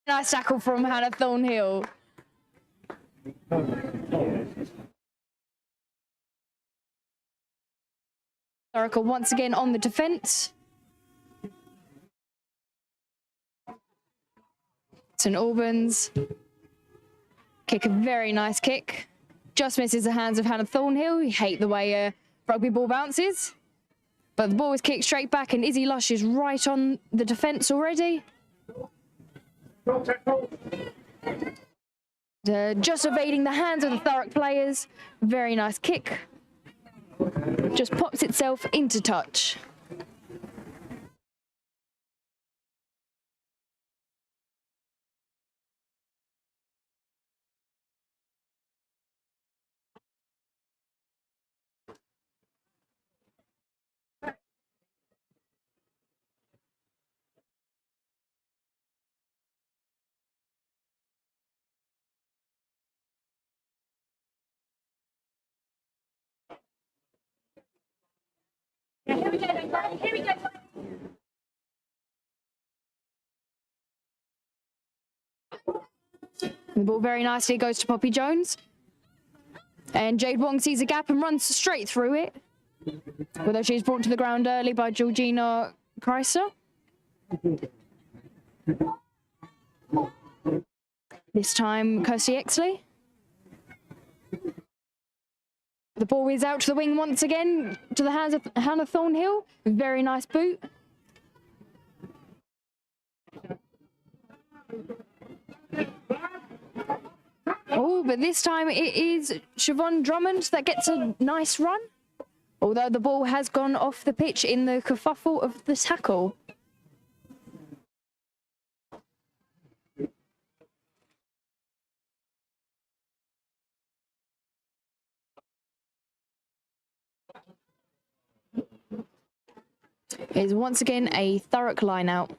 Nice tackle from Hannah Thornhill. Thurrock once again on the defence. St Albans kick, a very nice kick. Just misses the hands of Hannah Thornhill. We hate the way a rugby ball bounces. But the ball is kicked straight back, and Izzy Lush is right on the defence already. Just evading the hands of the Thurrock players. Very nice kick. Just pops itself into touch. Here we go, here we go. The ball very nicely goes to Poppy Jones. And Jade Wong sees a gap and runs straight through it. Although she's brought to the ground early by Georgina Chrysler. This time, Kirsty Exley. The ball is out to the wing once again, to the hands of Hannah Thornhill. Very nice boot. Oh, but this time it is Siobhan Drummond that gets a nice run. Although the ball has gone off the pitch in the kerfuffle of the tackle. It is once again a Thurrock line out.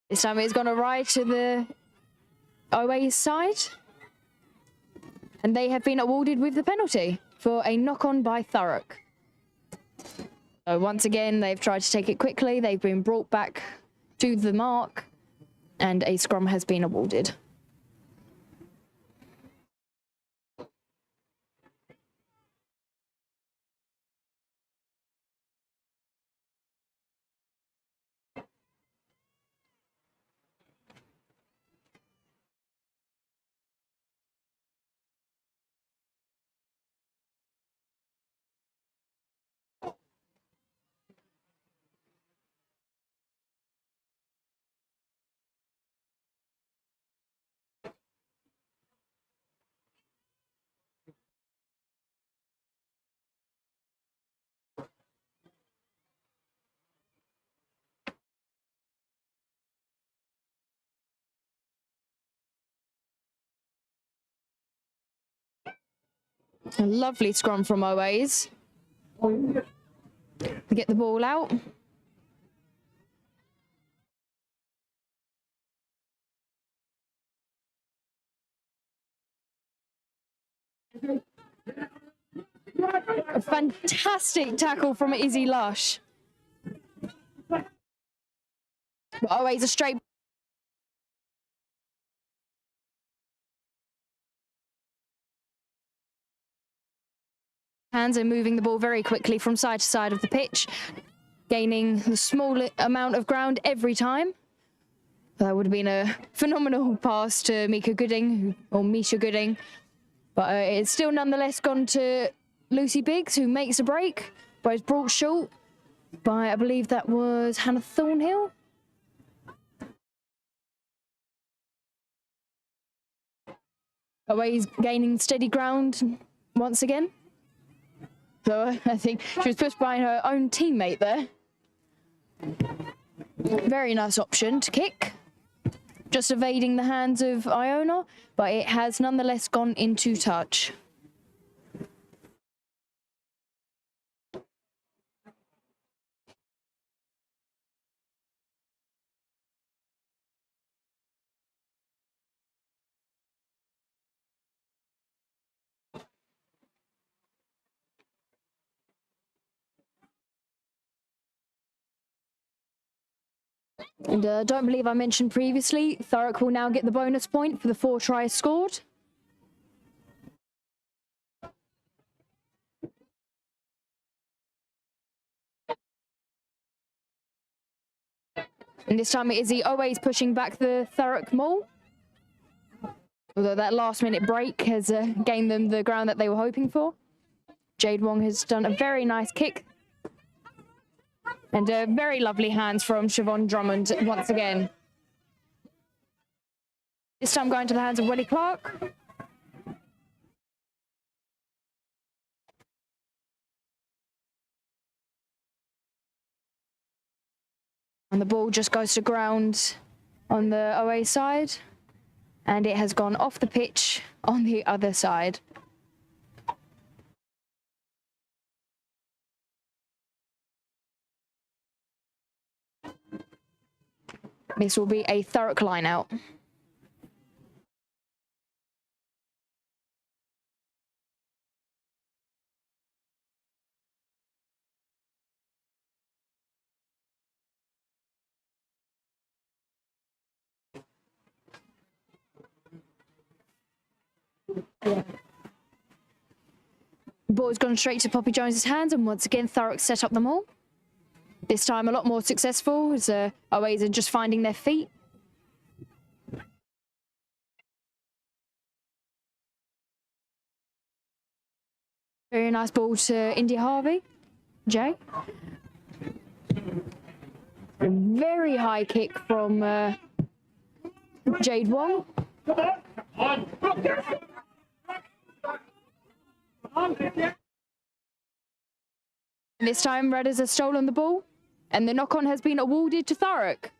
This time it's gone awry to the away side. And they have been awarded with the penalty for a knock-on by Thurrock. So once again, they've tried to take it quickly. They've been brought back to the mark, and a scrum has been awarded. A lovely scrum from Oways. Get the ball out. A fantastic tackle from Izzy Lush. But always a straight. Hands are moving the ball very quickly from side to side of the pitch, gaining the small amount of ground every time. That would have been a phenomenal pass to Misha Gooding, but it's still nonetheless gone to Lucy Biggs, who makes a break, but is brought short by, I believe that was Hannah Thornhill. Away gaining steady ground once again. So I think she was pushed by her own teammate there. Very nice option to kick. Just evading the hands of Iona, but it has nonetheless gone into touch. And I don't believe I mentioned previously, Thurrock will now get the bonus point for the 4 tries scored. And this time it is the always pushing back the Thurrock maul. Although that last minute break has gained them the ground that they were hoping for. Jade Wong has done a very nice kick. And very lovely hands from Siobhan Drummond once again. This time going to the hands of Welly Clark. And the ball just goes to ground on the OA side. And it has gone off the pitch on the other side. This will be a Thurrock line out. The ball has gone straight to Poppy Jones's hands, and once again Thurrock set up the maul. This time a lot more successful as Oa's are just finding their feet. Very nice ball to India Harvey. Jay. A very high kick from Jade Wong. And this time Raiders have stolen the ball. And the knock-on has been awarded to Thurrock.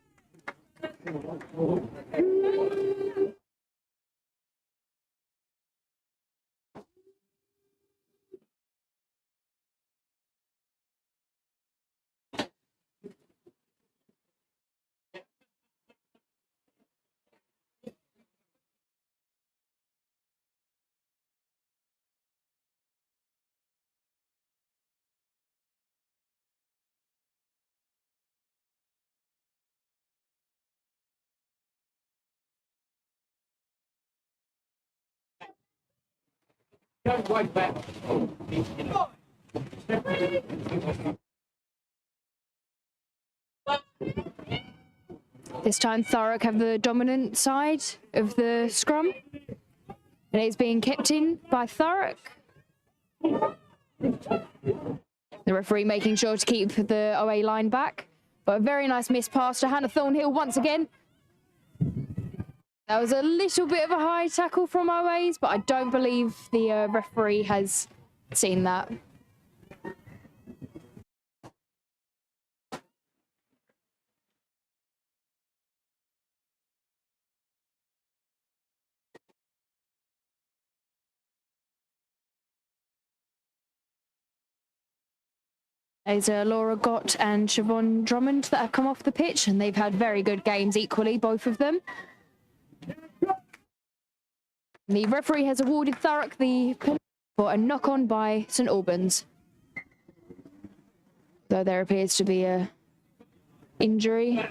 This time Thurrock have the dominant side of the scrum. And it's being kept in by Thurrock. The referee making sure to keep the OA line back. But a very nice miss pass to Hannah Thornhill once again. That was a little bit of a high tackle from OAs, but I don't believe the referee has seen that. There's Laura Gott and Siobhan Drummond that have come off the pitch, and they've had very good games equally, both of them. The referee has awarded Thurrock the penalty for a knock-on by St Albans. Though there appears to be a injury.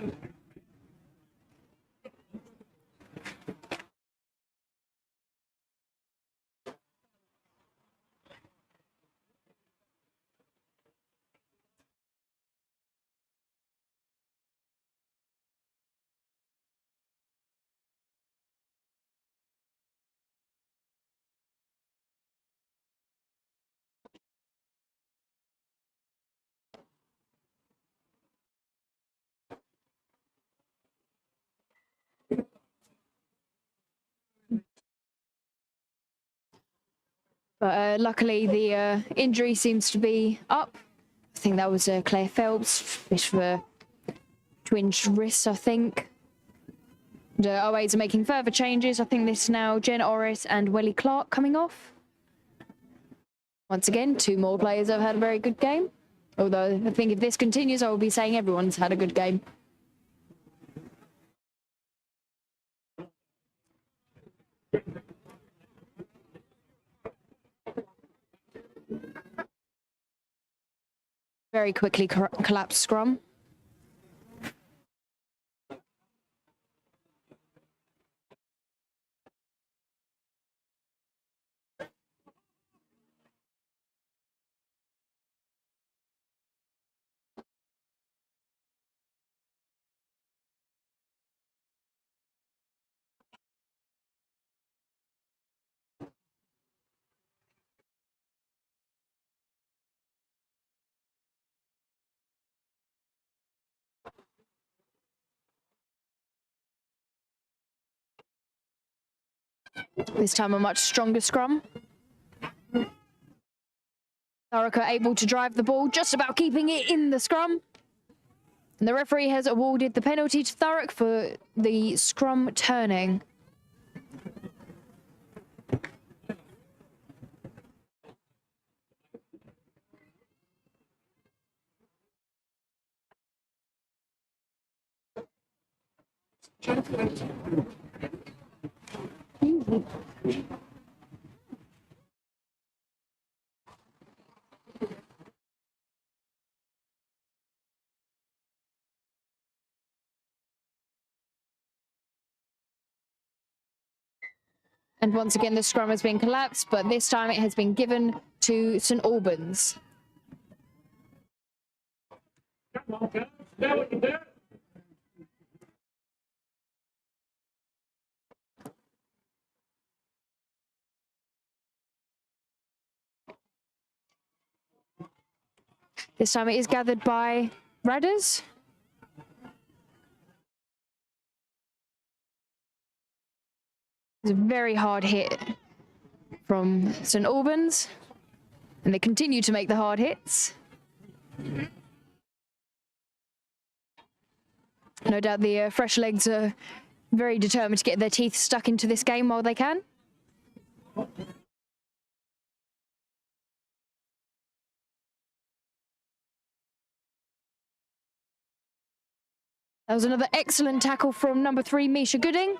But luckily, the injury seems to be up. I think that was Claire Phelps, bit of a twinged wrist, I think. The OAs are making further changes. I think this is now Jen Orris and Welly Clark coming off. Once again, 2 more players have had a very good game. Although I think if this continues, I will be saying everyone's had a good game. Very quickly collapsed scrum. This time a much stronger scrum. Thurrock are able to drive the ball, just about keeping it in the scrum. And the referee has awarded the penalty to Thurrock for the scrum turning. And once again, the scrum has been collapsed, but this time it has been given to St Albans. This time it is gathered by Radders. It's a very hard hit from St Albans, and they continue to make the hard hits. No doubt the fresh legs are very determined to get their teeth stuck into this game while they can. That was another excellent tackle from number 3, Misha Gooding.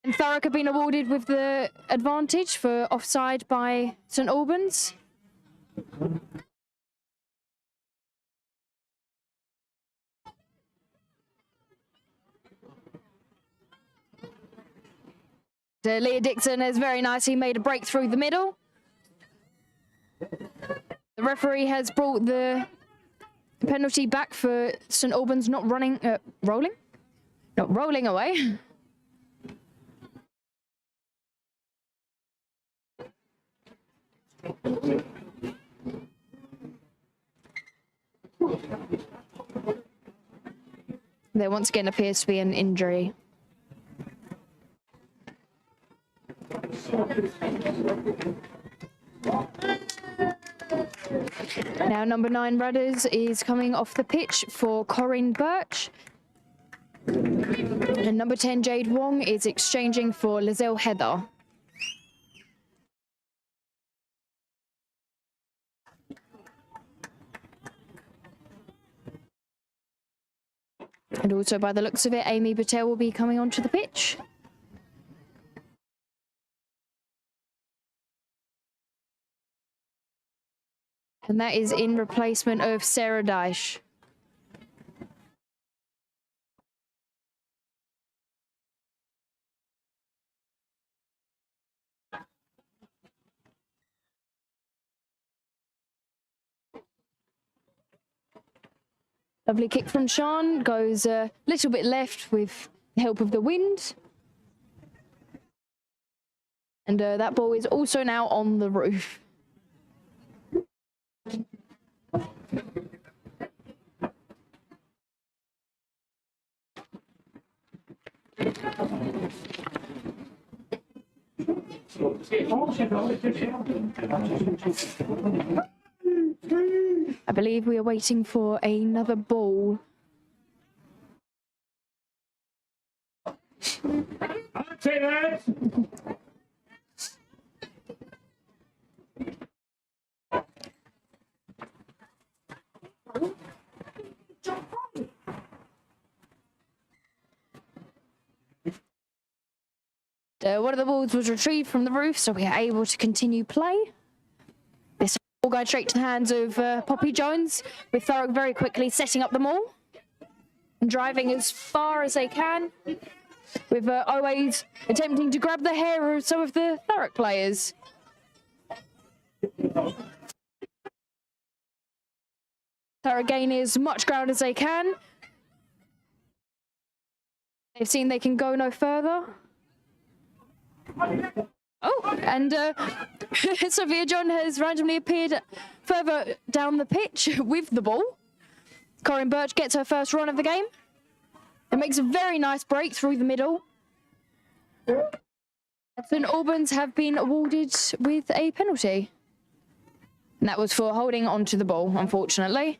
And Thurrock have been awarded with the advantage for offside by St Albans. Leah Dixon has very nicely made a break through the middle. The referee has brought the penalty back for St Albans not rolling away. There once again appears to be an injury. Now number 9 Rudders is coming off the pitch for Corinne Birch. And number 10 Jade Wong is exchanging for Lizelle Heather. And also by the looks of it, Amy Patel will be coming onto the pitch. And that is in replacement of Sarah Dyche. Lovely kick from Sean, goes a little bit left with the help of the wind. And that ball is also now on the roof. I believe we are waiting for another ball. That's it, lads. One of the balls was retrieved from the roof, so we are able to continue play. This ball going straight to the hands of Poppy Jones, with Thurrock very quickly setting up the maul and driving as far as they can, with always attempting to grab the hair of some of the Thurrock players. Thurrock gain as much ground as they can. They've seen they can go no further. Oh, and Sophia John has randomly appeared further down the pitch with the ball. Corinne Birch gets her first run of the game and makes a very nice break through the middle. St Albans have been awarded with a penalty. And that was for holding onto the ball, unfortunately.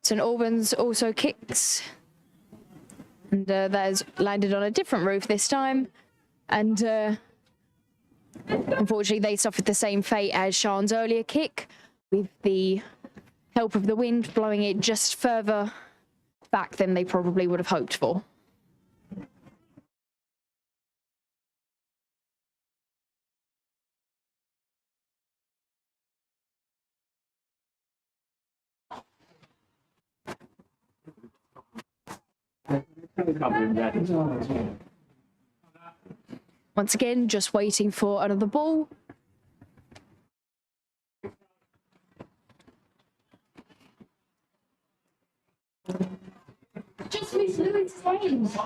St Albans also kicks. And that has landed on a different roof this time. And unfortunately, they suffered the same fate as Sean's earlier kick, with the help of the wind blowing it just further back than they probably would have hoped for. Once again, just waiting for another ball. Just Miss Lewis James.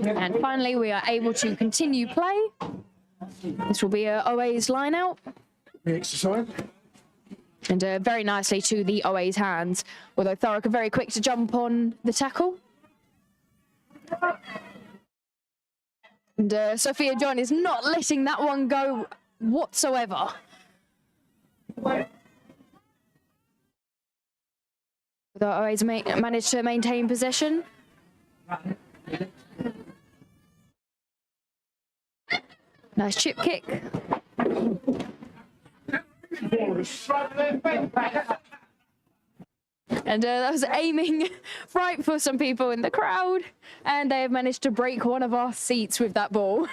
And finally, we are able to continue play. This will be OA's line out. Exercise. And very nicely to the OA's hands, although Thurrock are very quick to jump on the tackle. And Sophia John is not letting that one go whatsoever. The OA's managed to maintain possession. Nice chip kick. And that was aiming right for some people in the crowd, and they have managed to break one of our seats with that ball.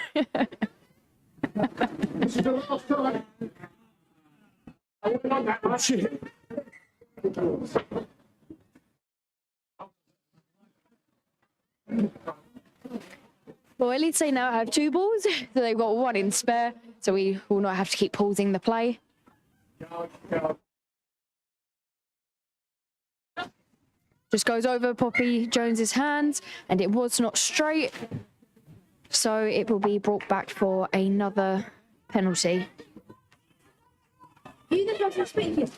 Well, at least they now have two balls, so they've got one in spare, so we will not have to keep pausing the play. Just goes over Poppy Jones's hands, and it was not straight, so it will be brought back for another penalty. You the person speaking?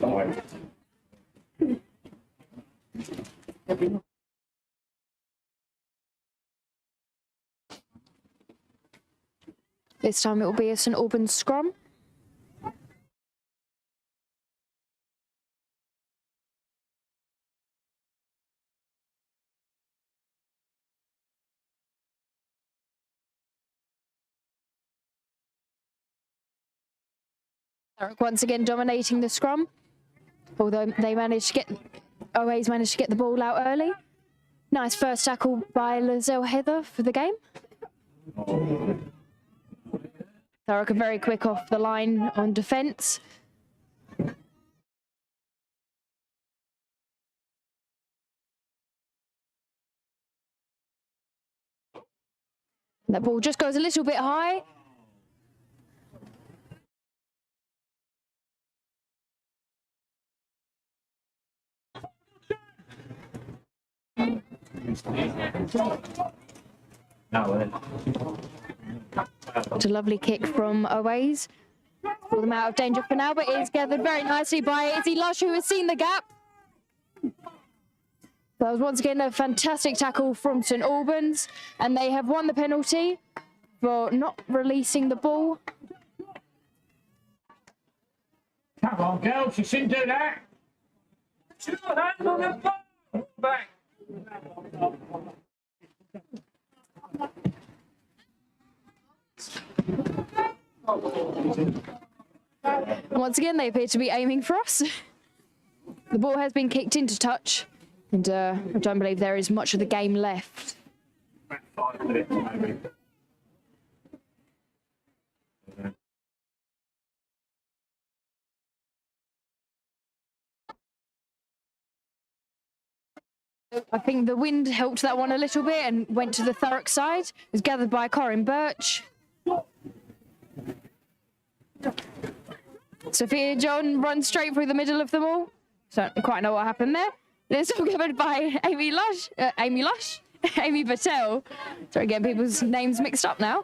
This time it will be a St Albans scrum. Once again dominating the scrum, although they managed to get, OA's managed to get the ball out early. Nice first tackle by Lizelle Heather for the game. Thurrock are very quick off the line on defence. That ball just goes a little bit high. It's a lovely kick from OA's. Pull them out of danger for now, but it is gathered very nicely by Izzy Lush, who has seen the gap. That was once again a fantastic tackle from St Albans, and they have won the penalty for not releasing the ball. Come on, girls, you shouldn't do that. Put your hands on the ball. Back. Once again, they appear to be aiming for us. The ball has been kicked into touch, and I don't believe there is much of the game left. Back 5 minutes, maybe. I think the wind helped that one a little bit and went to the Thurrock side. It was gathered by Corin Birch. Sophia John runs straight through the middle of them all. Don't quite know what happened there. It's all covered by Amy Patel. Sorry, getting people's names mixed up now.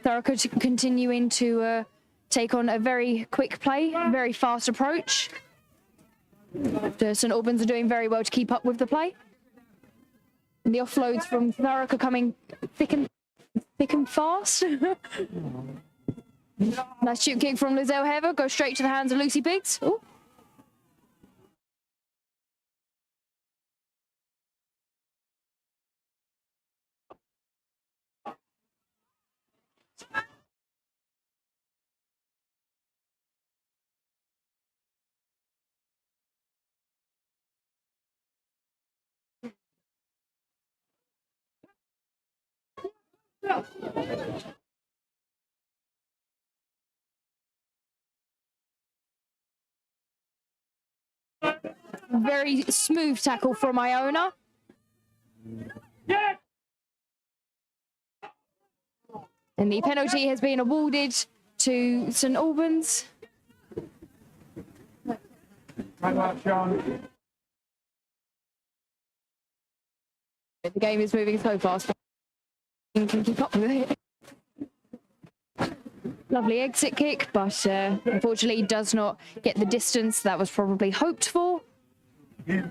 Thurrock continuing to take on a very quick play, very fast approach. The St Albans are doing very well to keep up with the play. And the offloads from Thurrock are coming thick and fast. Nice shoot kick from Lizelle Heather, goes straight to the hands of Lucy Biggs. Ooh. Very smooth tackle from Iona. And the penalty has been awarded to St Albans. The game is moving so fast. Can keep up with it. Lovely exit kick, but unfortunately does not get the distance that was probably hoped for. And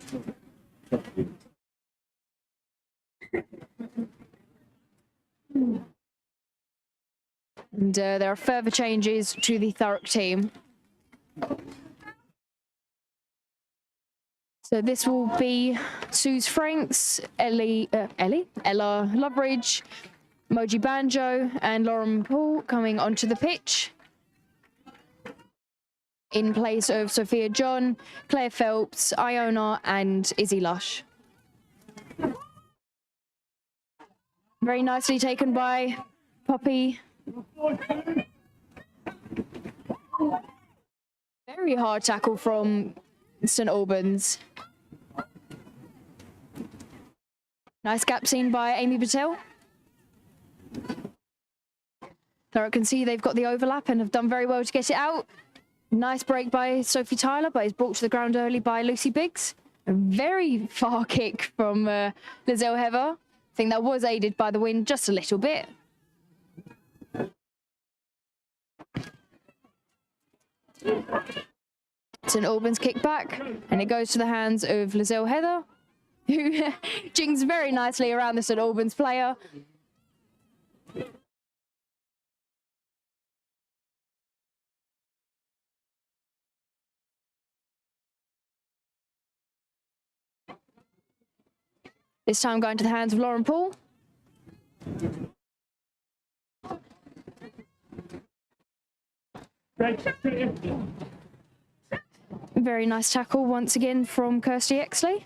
there are further changes to the Thurrock team. So this will be Suze Franks, Ella Loveridge, Moji Banjo, and Lauren Paul coming onto the pitch in place of Sophia John, Claire Phelps, Iona, and Izzy Lush. Very nicely taken by Poppy. Very hard tackle from St Albans. Nice gap seen by Amy Patel. Thurrock can see they've got the overlap and have done very well to get it out. Nice break by Sophie Tyler, but is brought to the ground early by Lucy Biggs. A very far kick from Lizelle Heather. I think that was aided by the wind just a little bit. St Albans kick back, and it goes to the hands of Lizelle Heather, who jinks very nicely around the St Albans player. This time going to the hands of Lauren Paul. Very nice tackle once again from Kirsty Exley.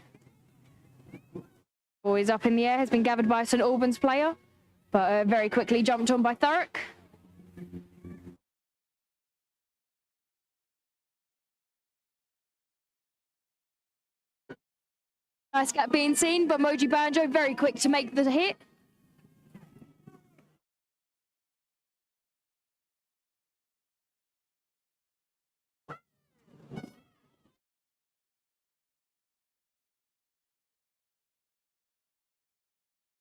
Ball is up in the air, has been gathered by a St Albans player, but very quickly jumped on by Thurrock. Nice gap being seen, but Moji Banjo very quick to make the hit.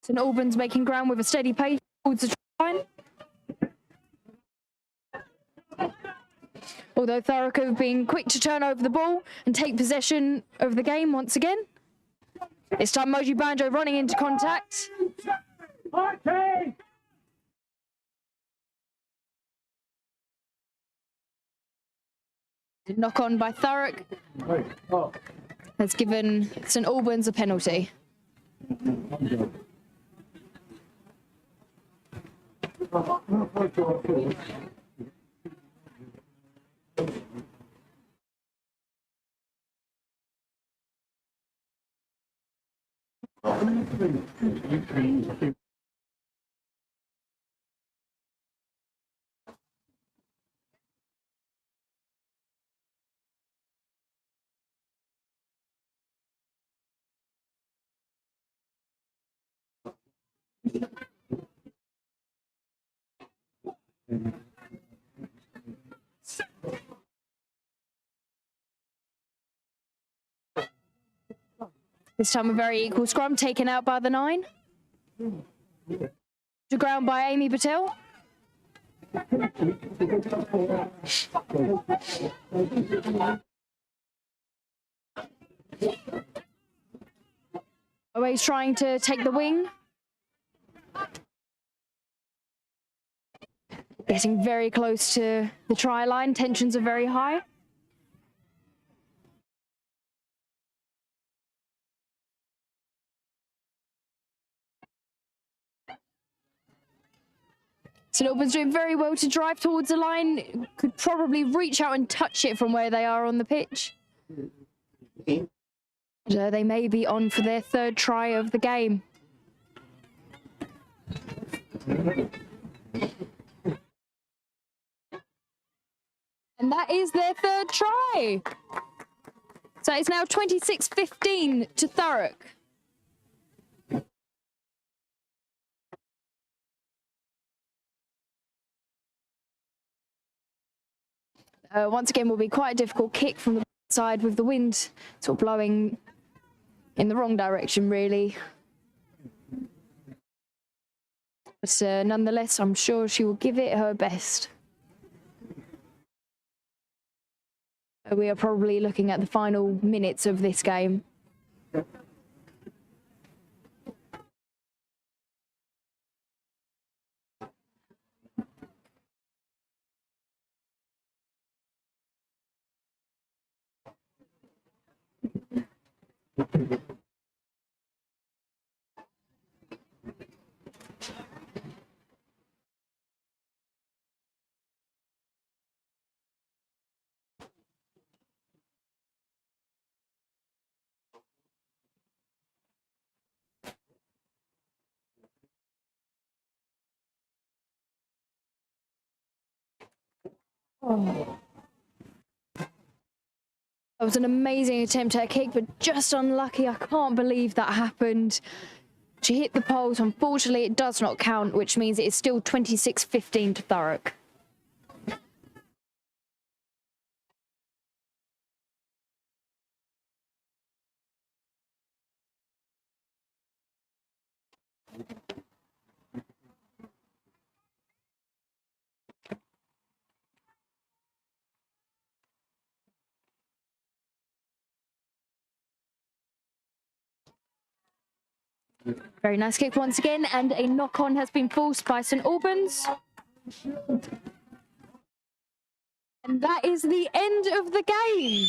St Albans making ground with a steady pace towards the try line. Although Thurrock have been quick to turn over the ball and take possession of the game once again. This time Moji Banjo running into contact. Okay. Knock on by Thurrock has given St Albans a penalty. This time a very equal scrum taken out by the 9. To ground by Amy Patel. Always trying to take the wing. Getting very close to the try line. Tensions are very high. St Albans doing very well to drive towards the line. Could probably reach out and touch it from where they are on the pitch. They may be on for their 3rd try of the game. And that is their 3rd try. So it's now 26-15 to Thurrock. Once again, will be quite a difficult kick from the side with the wind sort of blowing in the wrong direction, really. But nonetheless, I'm sure she will give it her best. We are probably looking at the final minutes of this game. Oh. That was an amazing attempt at a kick, but just unlucky. I can't believe that happened. She hit the poles. Unfortunately, it does not count, which means it is still 26-15 to Thurrock. Very nice kick once again, and a knock-on has been forced by St Albans. And that is the end of the game.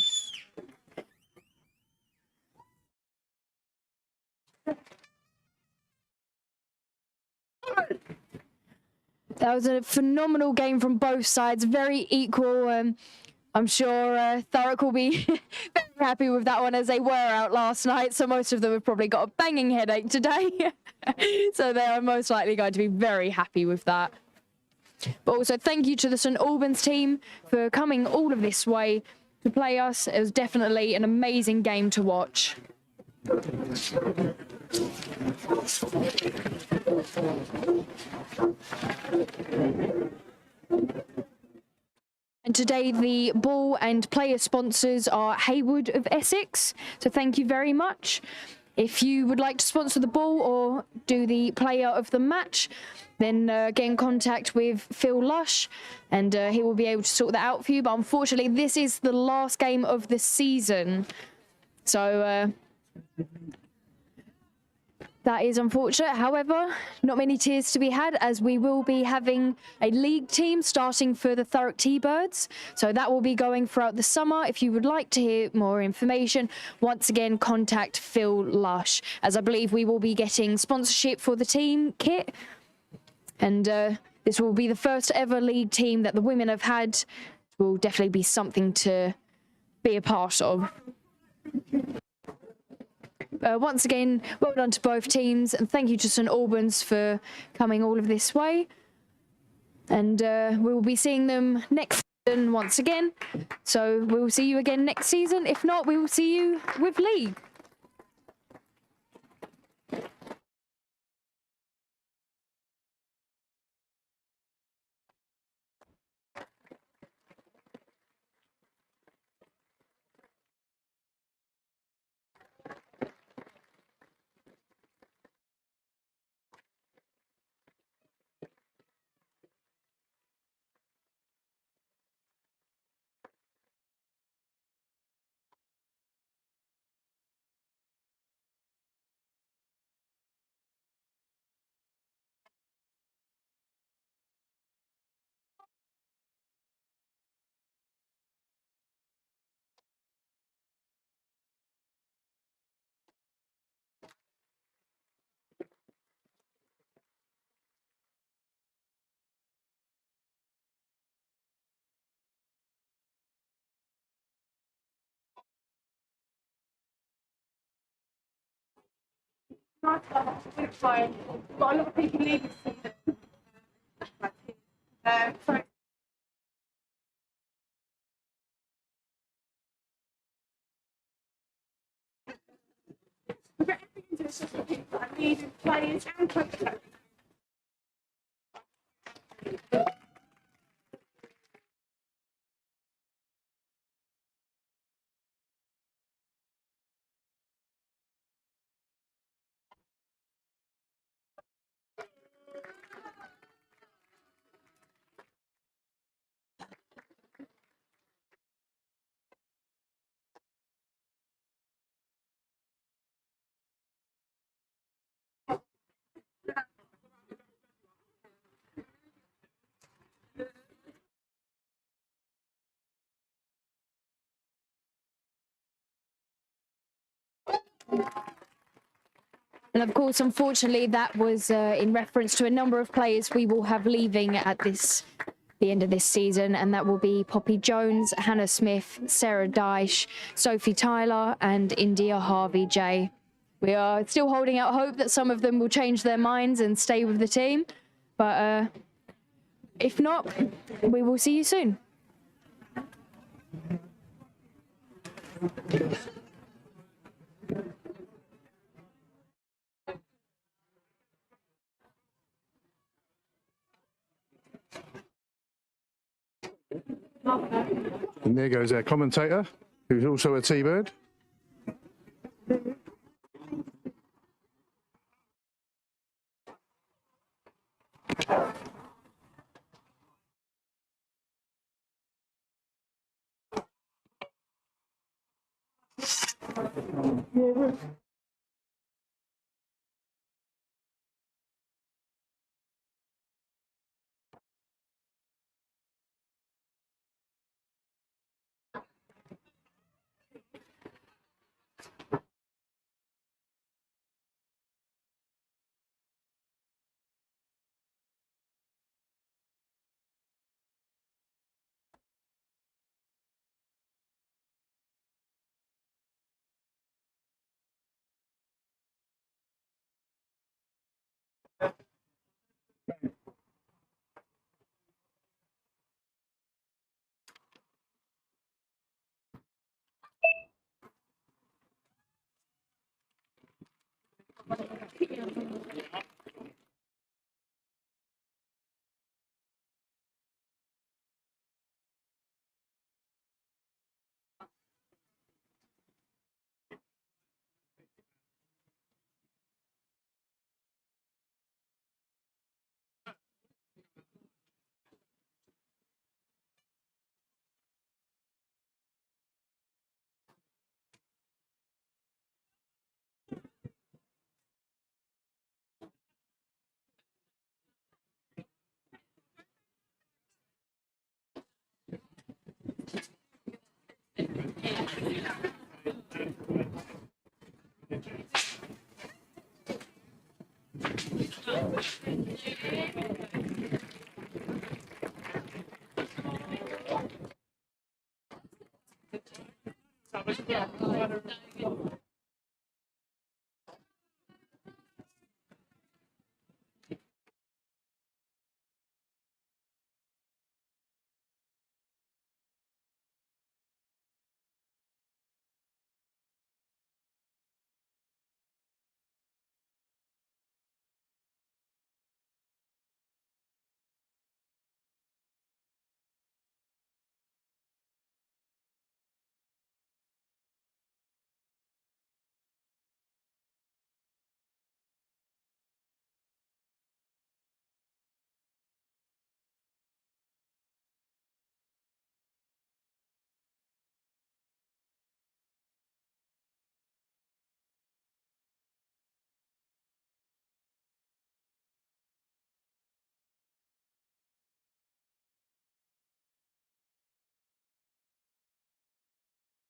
That was a phenomenal game from both sides, very equal. I'm sure Thurrock will be very happy with that one, as they were out last night, so most of them have probably got a banging headache today. So they are most likely going to be very happy with that. But also thank you to the St Albans team for coming all of this way to play us. It was definitely an amazing game to watch. And today the ball and player sponsors are Haywood of Essex, so thank you very much. If you would like to sponsor the ball or do the player of the match, then get in contact with Phil Lush, and he will be able to sort that out for you. But unfortunately, this is the last game of the season. So that is unfortunate. However, not many tears to be had, as we will be having a league team starting for the Thurrock T-birds. So that will be going throughout the summer. If you would like to hear more information, once again, contact Phil Lush, as I believe we will be getting sponsorship for the team kit. And this will be the first ever league team that the women have had. It will definitely be something to be a part of. Once again, well done to both teams, and thank you to St Albans for coming all of this way. And we will be seeing them next season once again. So we will see you again next season. If not, we will see you with League. It's fine. Got a lot of people leaving soon. Sorry. We've got everything into the system that I need, players and coaches. And of course, unfortunately, that was in reference to a number of players we will have leaving at the end of this season, and that will be Poppy Jones, Hannah Smith, Sarah Dyche, Sophie Tyler, and India Harvey J. We are still holding out hope that some of them will change their minds and stay with the team, but if not, we will see you soon. And there goes our commentator, who's also a T-bird.